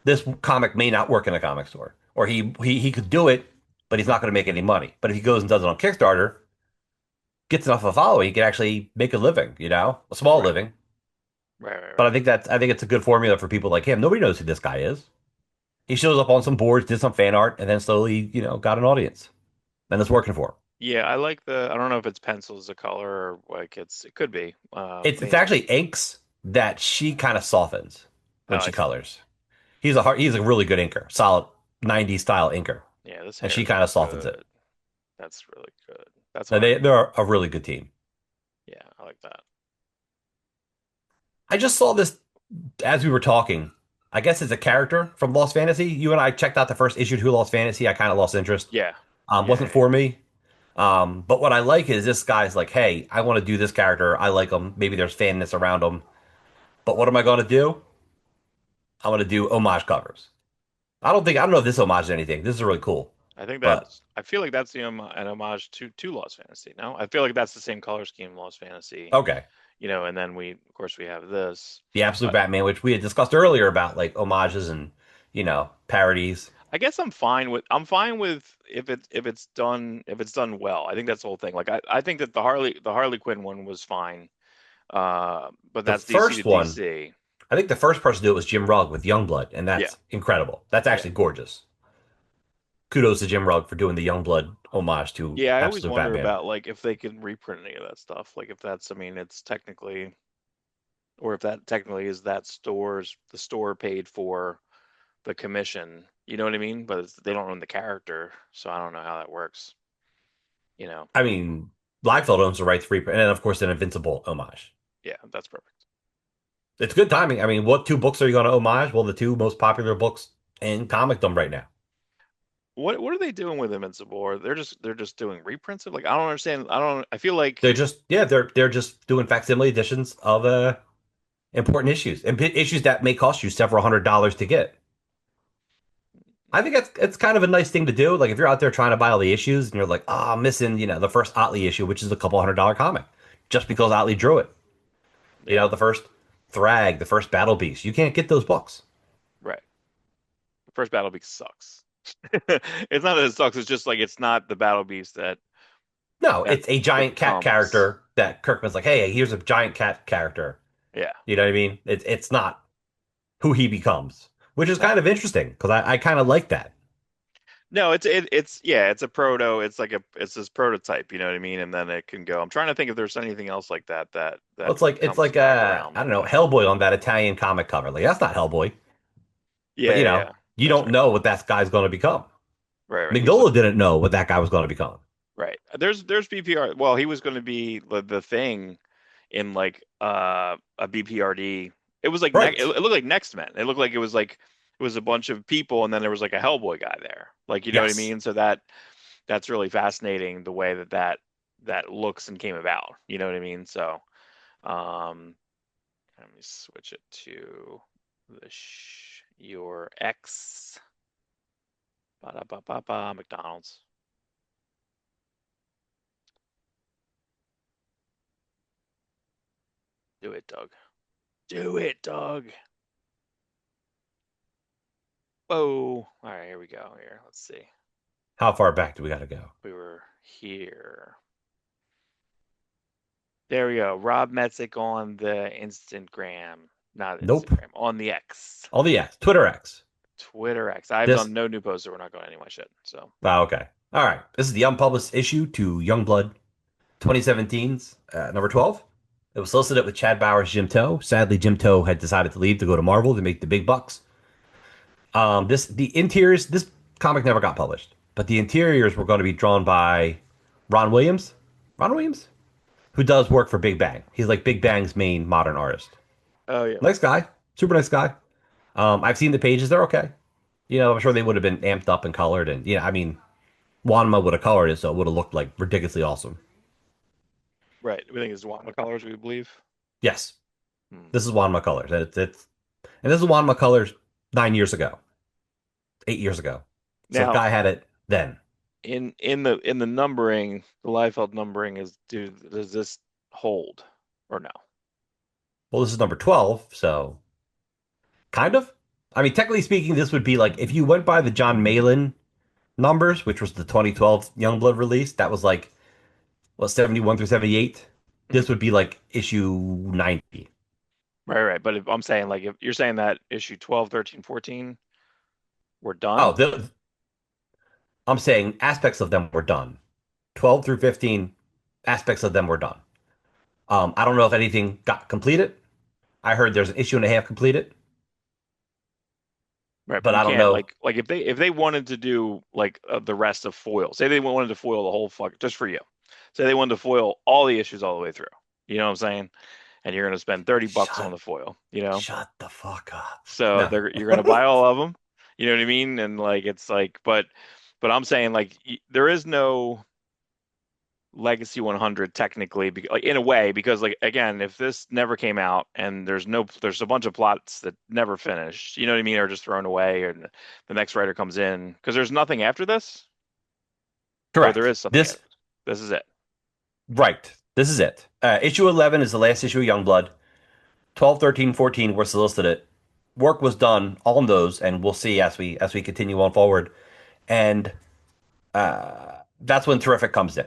Speaker 2: this comic may not work in a comic store, or he could do it, but he's not going to make any money. But if he goes and does it on Kickstarter, gets enough of a following, he can actually make a living. A small
Speaker 1: Right,
Speaker 2: living.
Speaker 1: right, right,
Speaker 2: But
Speaker 1: right.
Speaker 2: I think it's a good formula for people like him. Nobody knows who this guy is. He shows up on some boards, did some fan art, and then slowly, got an audience. And it's working for him.
Speaker 1: Yeah, I like the. I don't know if it's pencils, a color, or like it could be.
Speaker 2: It's
Speaker 1: Maybe.
Speaker 2: actually inks that she kind of softens when
Speaker 1: Oh,
Speaker 2: she
Speaker 1: I see.
Speaker 2: colors. He's a really good inker, solid 90s style inker,
Speaker 1: Yeah, this
Speaker 2: and
Speaker 1: hair
Speaker 2: she
Speaker 1: is
Speaker 2: kind of
Speaker 1: really
Speaker 2: softens it.
Speaker 1: good. That's really good. That's
Speaker 2: So
Speaker 1: art.
Speaker 2: they're a really good team.
Speaker 1: Yeah, I like that.
Speaker 2: I just saw this as we were talking. I guess it's a character from Lost Fantasy. You and I checked out the first issue to Lost Fantasy. I kind of lost interest.
Speaker 1: Yeah, yeah,
Speaker 2: Wasn't
Speaker 1: yeah, yeah.
Speaker 2: for me. But what I like is this guy's like, hey, I want to do this character. I like him. Maybe there's fanness around him. But what am I going to do? I'm going to do homage covers. I don't know if this homage is anything. This is really cool.
Speaker 1: I think
Speaker 2: But
Speaker 1: that's. I feel like that's an homage to Lost Fantasy. No, I feel like that's the same color scheme, Lost Fantasy.
Speaker 2: okay.
Speaker 1: And then of course, we have this.
Speaker 2: The Absolute
Speaker 1: Uh,
Speaker 2: Batman, which we had discussed earlier about like homages and, parodies.
Speaker 1: I guess I'm fine with if it's done well. I think that's the whole thing. Like I think that the Harley Quinn one was fine. But
Speaker 2: The
Speaker 1: that's DC to
Speaker 2: first one,
Speaker 1: DC.
Speaker 2: I think the first person to do it was Jim Rugg with Youngblood, and
Speaker 1: Yeah,
Speaker 2: that's incredible. That's
Speaker 1: yeah,
Speaker 2: actually gorgeous. Kudos to Jim Rugg for doing the Youngblood homage to
Speaker 1: yeah. I always
Speaker 2: Absolute
Speaker 1: wonder
Speaker 2: Batman.
Speaker 1: about like if they can reprint any of that stuff. Like if that's, I mean, it's technically, or if that technically is that the store paid for the commission. You know what I mean? But they don't own the character, so I don't know how that works. You know?
Speaker 2: I mean, Liefeld owns the rights to reprint, and then of course an Invincible homage.
Speaker 1: Yeah, that's perfect.
Speaker 2: It's good timing. I mean, what two books are you going to homage? Well, the two most popular books in comicdom right now.
Speaker 1: What are they doing with Invincible? Or they're just doing reprints of, like, I don't understand. I don't. I feel like,
Speaker 2: They're just yeah, they're just doing facsimile editions of important issues and issues that may cost you several $100s to get. I think it's kind of a nice thing to do. Like if you're out there trying to buy all the issues and you're like, oh, I'm missing, the first Otley issue, which is a couple $100 comic, just because Otley drew it.
Speaker 1: yeah,
Speaker 2: The first Thrag, the first Battle Beast. You can't get those books.
Speaker 1: right. The first Battle Beast sucks. It's not that it sucks. It's just like it's not the Battle Beast
Speaker 2: No,
Speaker 1: that
Speaker 2: it's a giant cat
Speaker 1: becomes.
Speaker 2: character that Kirkman's like, hey, here's a giant cat character.
Speaker 1: Yeah,
Speaker 2: You know what I mean? It's not who he becomes, which is
Speaker 1: no,
Speaker 2: kind of interesting because I kind of like that.
Speaker 1: no. It's yeah. It's a proto. It's like it's this prototype. You know what I mean? And then it can go. I'm trying to think if there's anything else like that
Speaker 2: Well,
Speaker 1: that
Speaker 2: it's
Speaker 1: comes
Speaker 2: like
Speaker 1: back around.
Speaker 2: I don't know, Hellboy on that Italian comic cover. Like that's not Hellboy, but
Speaker 1: Yeah, yeah, yeah.
Speaker 2: you
Speaker 1: That's
Speaker 2: don't
Speaker 1: right.
Speaker 2: know what that guy's going to become.
Speaker 1: Right, right. He's
Speaker 2: McNola didn't know what that guy was going to become.
Speaker 1: right. There's BPR. Well, he was going to be the thing in like a BPRD. It was like
Speaker 2: Right.
Speaker 1: it looked like Next Men. It looked like it was a bunch of people, and then there was like a Hellboy guy there. Like, you know what I
Speaker 2: Yes.
Speaker 1: mean? So that's really fascinating, the way that looks and came about. You know what I mean? So um let me switch it to your X. Ba-da-ba-ba-ba, McDonald's. Do it, Doug. Do it, Doug. Whoa. All right, here we go. Here, let's see.
Speaker 2: How far back do we got to go?
Speaker 1: We were here. There we go. Rob Metzick on the Instagram. Not
Speaker 2: Nope.
Speaker 1: Instagram. On the X.
Speaker 2: Oh, the X, Twitter X.
Speaker 1: Twitter X. I've
Speaker 2: This.
Speaker 1: done no new posts, so we're not going to any of my shit. So,
Speaker 2: Oh, okay. All right. This is the unpublished issue to Youngblood 2017's number 12. It was solicited with Chad Bowers, Jim Toe. Sadly, Jim Toe had decided to leave to go to Marvel to make the big bucks. The interiors. This comic never got published, but the interiors were going to be drawn by Ron Williams. Ron Williams, who does work for Big Bang. He's like Big Bang's main modern artist.
Speaker 1: oh yeah.
Speaker 2: Nice guy, super nice guy. I've seen the pages; they're okay. I'm sure they would have been amped up and colored, and I mean, Wanma would have colored it, so it would have looked like ridiculously awesome.
Speaker 1: Right. We think it's Watma colors, we believe.
Speaker 2: Yes,
Speaker 1: Hmm.
Speaker 2: this is Wanma colors. And this is Wanma colors 9 years ago, 8 years ago. So
Speaker 1: Now,
Speaker 2: guy had it then.
Speaker 1: in the numbering, the Liefeld numbering does this hold or no?
Speaker 2: Well, this is number 12, so kind of. I mean, technically speaking, this would be like if you went by the John Malin numbers, which was the 2012 Youngblood release, that was like, what, 71 through 78?
Speaker 1: Mhm.
Speaker 2: This would be like issue 90.
Speaker 1: Right, right. But if I'm saying, like, if you're saying that issue 12, 13, 14 were
Speaker 2: Oh,
Speaker 1: done.
Speaker 2: I'm saying aspects of them were done. 12 through 15, aspects of them were done. I don't know if anything got completed. I heard there's an issue and a half completed,
Speaker 1: Right, but
Speaker 2: but
Speaker 1: you
Speaker 2: I don't
Speaker 1: can't,
Speaker 2: know.
Speaker 1: like if they wanted to do like the rest of foil. Say they wanted to foil the whole fuck just for you. Say they wanted to foil all the issues all the way through. You know what I'm saying? And you're gonna spend 30 bucks on
Speaker 2: Shut
Speaker 1: the foil, you know?
Speaker 2: shut the fuck up.
Speaker 1: So
Speaker 2: No.
Speaker 1: you're gonna buy all of them. You know what I mean? And like it's like, but I'm saying, like, there is no Legacy 100 technically, like, in a way, because, like, again, if this never came out and there's a bunch of plots that never finished, you know what I mean, or just thrown away, and the next writer comes in, because there's nothing after this, or there
Speaker 2: Correct.
Speaker 1: is something after this. This is it.
Speaker 2: Right. This is it. Issue 11 is the last issue of Youngblood. 12, 13, 14 were solicited. Work was done on those, and we'll see as we continue on forward. And that's when Terrific comes in.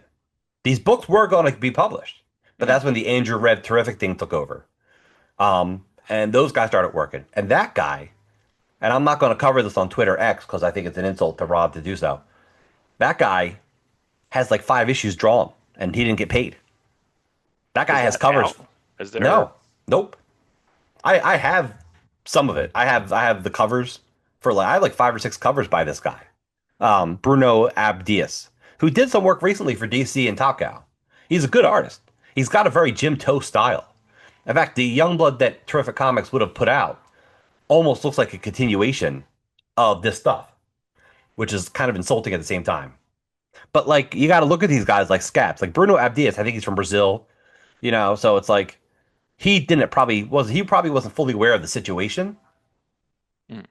Speaker 2: These books were going to be published. But that's when the Andrew Red Terrific thing took over. And those guys started working. And that guy, and I'm not going to cover this on Twitter X because I think it's an insult to Rob to do so. That guy has like 5 issues drawn, and he didn't get paid. That guy
Speaker 1: Is
Speaker 2: has
Speaker 1: that
Speaker 2: covers.
Speaker 1: out? Is there?
Speaker 2: No, nope. I have some of it. I have the covers for like I have like 5 or 6 covers by this guy, Bruno Abdias, who did some work recently for DC and TopCow. He's a good artist. He's got a very Jim Toe style. In fact, the Youngblood that Terrific Comics would have put out almost looks like a continuation of this stuff, which is kind of insulting at the same time. But like you got to look at these guys like Scaps, like Bruno Abdias. I think he's from Brazil, so it's like he probably wasn't fully aware of the situation,
Speaker 1: Mm.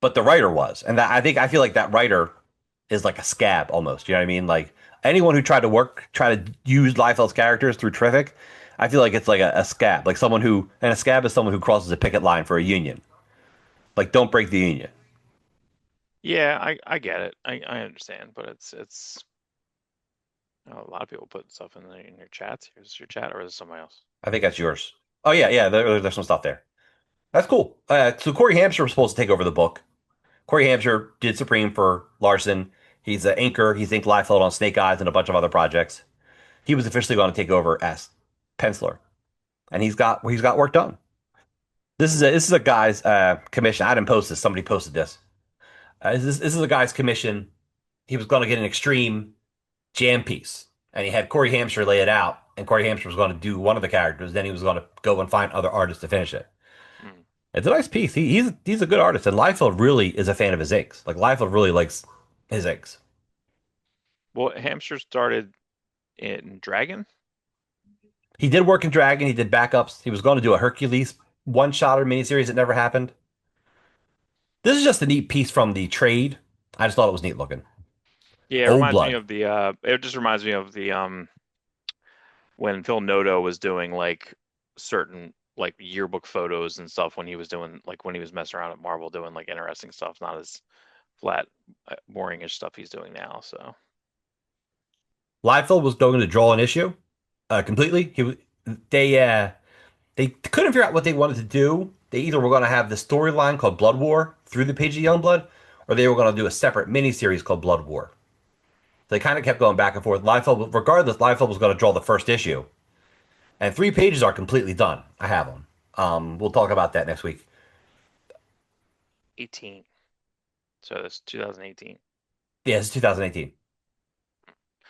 Speaker 2: but the writer was, and that I feel like that writer is like a scab almost. You know what I mean? Like anyone who try to use Liefeld's characters through Terrific, I feel like it's like a scab, like someone who, and a scab is someone who crosses a picket line for a union. Like don't break the union.
Speaker 1: Yeah, I get it. I understand, but it's a lot of people put stuff in your chats. Here's your chat, or is it somebody else?
Speaker 2: I think that's yours. Oh yeah, yeah. There's some stuff there. That's cool. So Corey Hampshire was supposed to take over the book. Corey Hampshire did Supreme for Larson. He's an inker. He's inked Liefeld on Snake Eyes and a bunch of other projects. He was officially going to take over as penciler, and he's got work done. This is a guy's commission. I didn't post this. Somebody posted this. This is a guy's commission. He was going to get an extreme jam piece, and he had Corey Hampshire lay it out. And Corey Hampshire was going to do one of the characters. Then he was going to go and find other artists to finish it.
Speaker 1: Mm.
Speaker 2: It's a nice piece. He's a good artist, and Liefeld really is a fan of his inks. Like Liefeld really likes his inks.
Speaker 1: Well, Hamster started in Dragon.
Speaker 2: He did work in Dragon. He did backups. He was going to do a Hercules one shot or miniseries. It never happened. This is just a neat piece from the trade. I just thought it was neat looking.
Speaker 1: Yeah, it
Speaker 2: Old
Speaker 1: reminds me
Speaker 2: Blood.
Speaker 1: of the it just reminds me of the when Phil Noto was doing like certain like yearbook photos and stuff when he was doing like when he was messing around at Marvel doing like interesting stuff, not as flat, boringish stuff he's doing now. So
Speaker 2: Liefeld was going to draw an issue completely. They they couldn't figure out what they wanted to do. They either were going to have the storyline called Blood War through the page of Youngblood, or they were going to do a separate miniseries called Blood War. They kind of kept going back and forth. Liefeld, regardless, Liefeld was going to draw the first issue, and 3 pages are completely done. I have them. We'll talk about that next week.
Speaker 1: 18. So that's 2018.
Speaker 2: Yeah, it's 2018.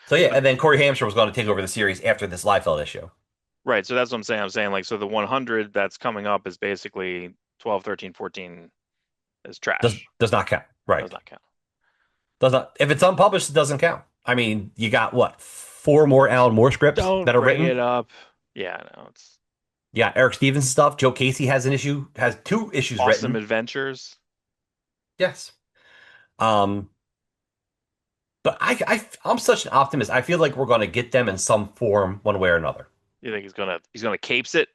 Speaker 2: So yeah, and then Corey Hampshire was going to take over the series after this Liefeld issue.
Speaker 1: Right. So that's what I'm saying. I'm saying like so the 100 that's coming up is basically 12, 13, 14 is
Speaker 2: Does
Speaker 1: trash.
Speaker 2: does not count. Right.
Speaker 1: Does not count.
Speaker 2: Does not. If it's unpublished, it doesn't count. I mean, you got what? 4 more Alan Moore scripts
Speaker 1: Don't
Speaker 2: that are
Speaker 1: bring
Speaker 2: written.
Speaker 1: it up. Yeah, no, it's
Speaker 2: You got Eric Stevens stuff. Joe Casey has an issue, has 2 issues
Speaker 1: Awesome
Speaker 2: written.
Speaker 1: Adventures.
Speaker 2: Yes. Um, but I'm such an optimist. I feel like we're going to get them in some form, one way or another.
Speaker 1: You think he's gonna capes it?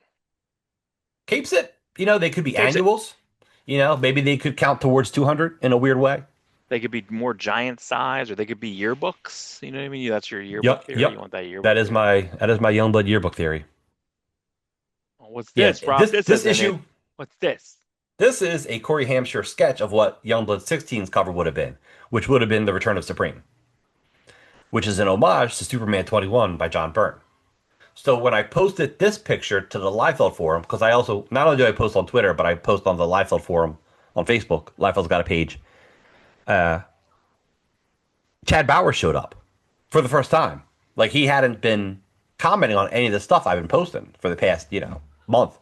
Speaker 2: Capes it. They could be
Speaker 1: Capes it.
Speaker 2: annuals. Maybe they could count towards 200 in a weird way.
Speaker 1: They could be more giant size, or they could be yearbooks. You know what I mean? That's your yearbook
Speaker 2: Yep,
Speaker 1: theory. You
Speaker 2: yep.
Speaker 1: want that yearbook
Speaker 2: That is
Speaker 1: theory?
Speaker 2: my Youngblood yearbook theory.
Speaker 1: Oh, what's
Speaker 2: Yeah,
Speaker 1: this, Rob?
Speaker 2: this
Speaker 1: This
Speaker 2: this
Speaker 1: isn't it.
Speaker 2: issue.
Speaker 1: What's this?
Speaker 2: This is a Corey Hampshire sketch of what Youngblood 16's cover would have been, which would have been The Return of Supreme, which is an homage to Superman 21 by John Byrne. So when I posted this picture to the Liefeld forum, because I also, not only do I post on Twitter, but I post on the Liefeld forum on Facebook. Liefeld's got a page. Chad Bauer showed up for the first time. Like he hadn't been commenting on any of the stuff I've been posting for the past, month.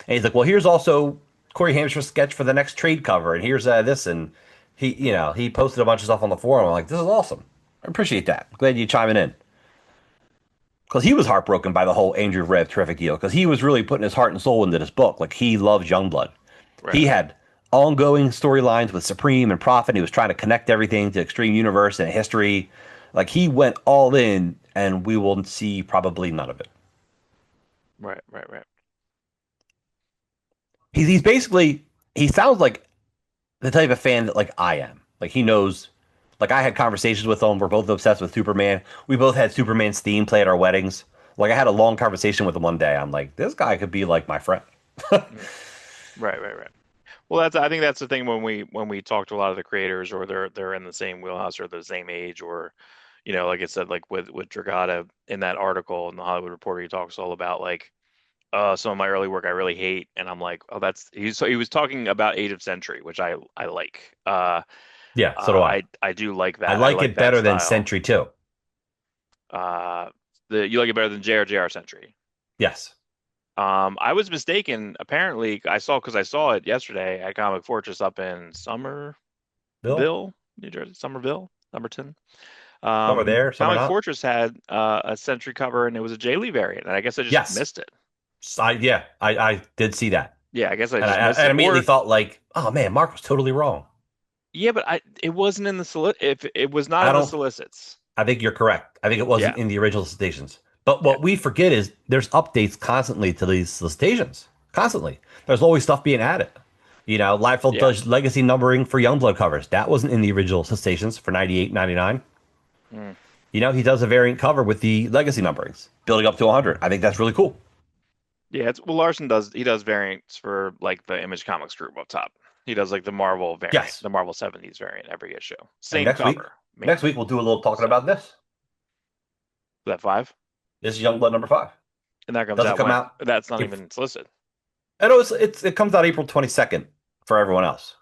Speaker 2: And he's like, well, here's also Corey Hampshire's sketch for the next trade cover, and here's this, and he posted a bunch of stuff on the forum. I'm like, this is awesome. I appreciate that. Glad you chiming in. Because he was heartbroken by the whole Andrew Rev Terrific deal, because he was really putting his heart and soul into this book. Like he loves Youngblood.
Speaker 1: Right,
Speaker 2: He
Speaker 1: right.
Speaker 2: had ongoing storylines with Supreme and Prophet. He was trying to connect everything to Extreme Universe and history. Like he went all in, and we will see probably none of it.
Speaker 1: Right, right, right.
Speaker 2: He's basically, he sounds like the type of fan that like I am. Like he knows. Like I had conversations with him. We're both obsessed with Superman. We both had Superman's theme play at our weddings. Like I had a long conversation with him one day. I'm like, this guy could be like my friend.
Speaker 1: Mm. Right, right, right. Well, that's I think that's the thing when we talk to a lot of the creators, or they're in the same wheelhouse or the same age, or like I said, like with Dragata in that article in the Hollywood Reporter, he talks all about like some of my early work I really hate, and I'm like, oh, he was talking about Age of Century, which I like.
Speaker 2: Yeah, so do I.
Speaker 1: I do like
Speaker 2: I
Speaker 1: that. I
Speaker 2: like
Speaker 1: like
Speaker 2: it
Speaker 1: that
Speaker 2: better than
Speaker 1: style.
Speaker 2: Sentry too.
Speaker 1: Uh, the you like it better than JRJR Century.
Speaker 2: Yes.
Speaker 1: I was mistaken. Apparently, because I saw it yesterday at Comic Fortress up in Somerville,
Speaker 2: Bill?
Speaker 1: New Jersey, Somerville, Somerton.
Speaker 2: Some are there, some are
Speaker 1: Comic
Speaker 2: not.
Speaker 1: Fortress had a Century cover, and it was a J. Lee variant, and I guess I just
Speaker 2: Yes.
Speaker 1: missed it.
Speaker 2: I did see that.
Speaker 1: Yeah, I guess I
Speaker 2: And
Speaker 1: just missed
Speaker 2: I
Speaker 1: it.
Speaker 2: immediately
Speaker 1: Or
Speaker 2: thought like, oh man, Mark was totally wrong.
Speaker 1: yeah, but it wasn't in the if it was not
Speaker 2: I
Speaker 1: in the
Speaker 2: don't
Speaker 1: solicits.
Speaker 2: I think you're correct. I think it
Speaker 1: Yeah,
Speaker 2: wasn't in the original solicitations. But
Speaker 1: yeah,
Speaker 2: what we forget is there's updates constantly to these solicitations. Constantly. There's always stuff being added. Liefeld
Speaker 1: yeah.
Speaker 2: does legacy numbering for Youngblood covers. That wasn't in the original solicitations for 98, 99.
Speaker 1: Mm.
Speaker 2: He does a variant cover with the legacy numberings, building up to 100. I think that's really cool.
Speaker 1: Yeah, Larson does variants for like the Image Comics group up top. He does like the Marvel variant,
Speaker 2: Yes.
Speaker 1: the Marvel 70s variant every issue.
Speaker 2: And
Speaker 1: Same cover
Speaker 2: next
Speaker 1: mainly.
Speaker 2: week we'll do a little talking
Speaker 1: So
Speaker 2: about this.
Speaker 1: that five,
Speaker 2: This is Youngblood number 5.
Speaker 1: and that comes
Speaker 2: Doesn't
Speaker 1: out
Speaker 2: come
Speaker 1: when
Speaker 2: out.
Speaker 1: that's not
Speaker 2: If,
Speaker 1: even solicited.
Speaker 2: I know it comes out April 22nd for everyone else.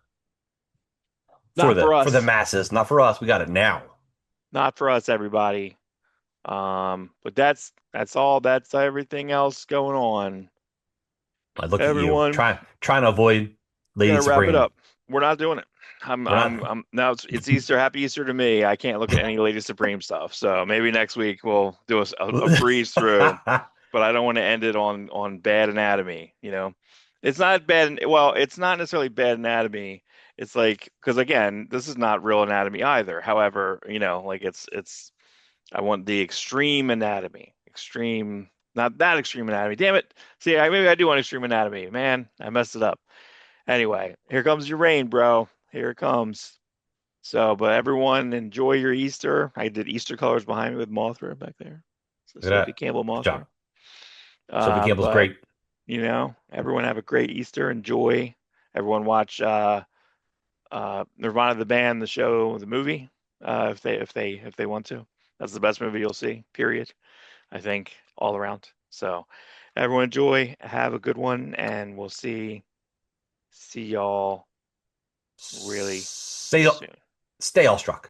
Speaker 2: For
Speaker 1: Not for
Speaker 2: the
Speaker 1: us.
Speaker 2: masses, not for us. We got it now.
Speaker 1: Not for us, everybody. But that's all. That's everything else going on.
Speaker 2: I look at you,
Speaker 1: Everyone,
Speaker 2: trying to avoid Lady
Speaker 1: gonna wrap it
Speaker 2: Supreme.
Speaker 1: up. We're not doing it.
Speaker 2: We're not.
Speaker 1: I'm now it's Easter. Happy Easter to me. I can't look at any Lady Supreme stuff. So maybe next week we'll do a breeze through, but I don't want to end it on bad anatomy. It's not bad. Well, it's not necessarily bad anatomy. It's like, because again, this is not real anatomy either. However, like it's I want the extreme anatomy, extreme, not that extreme anatomy. Damn it. See, maybe I do want extreme anatomy. Man, I messed it up. Anyway, here comes your rain, bro. Here it comes. So, but everyone enjoy your Easter. I did Easter colors behind me with Mothra back there. So
Speaker 2: Look at
Speaker 1: Sophie
Speaker 2: that.
Speaker 1: Campbell
Speaker 2: Good job.
Speaker 1: Mothra.
Speaker 2: Sophie Campbell's
Speaker 1: But
Speaker 2: great.
Speaker 1: everyone have a great Easter. Enjoy. Everyone watch Nirvana the band, the show, the movie, if they want to. That's the best movie you'll see. Period. I think all around. So, everyone enjoy. Have a good one, and we'll see y'all really
Speaker 2: Stay,
Speaker 1: soon.
Speaker 2: stay all struck.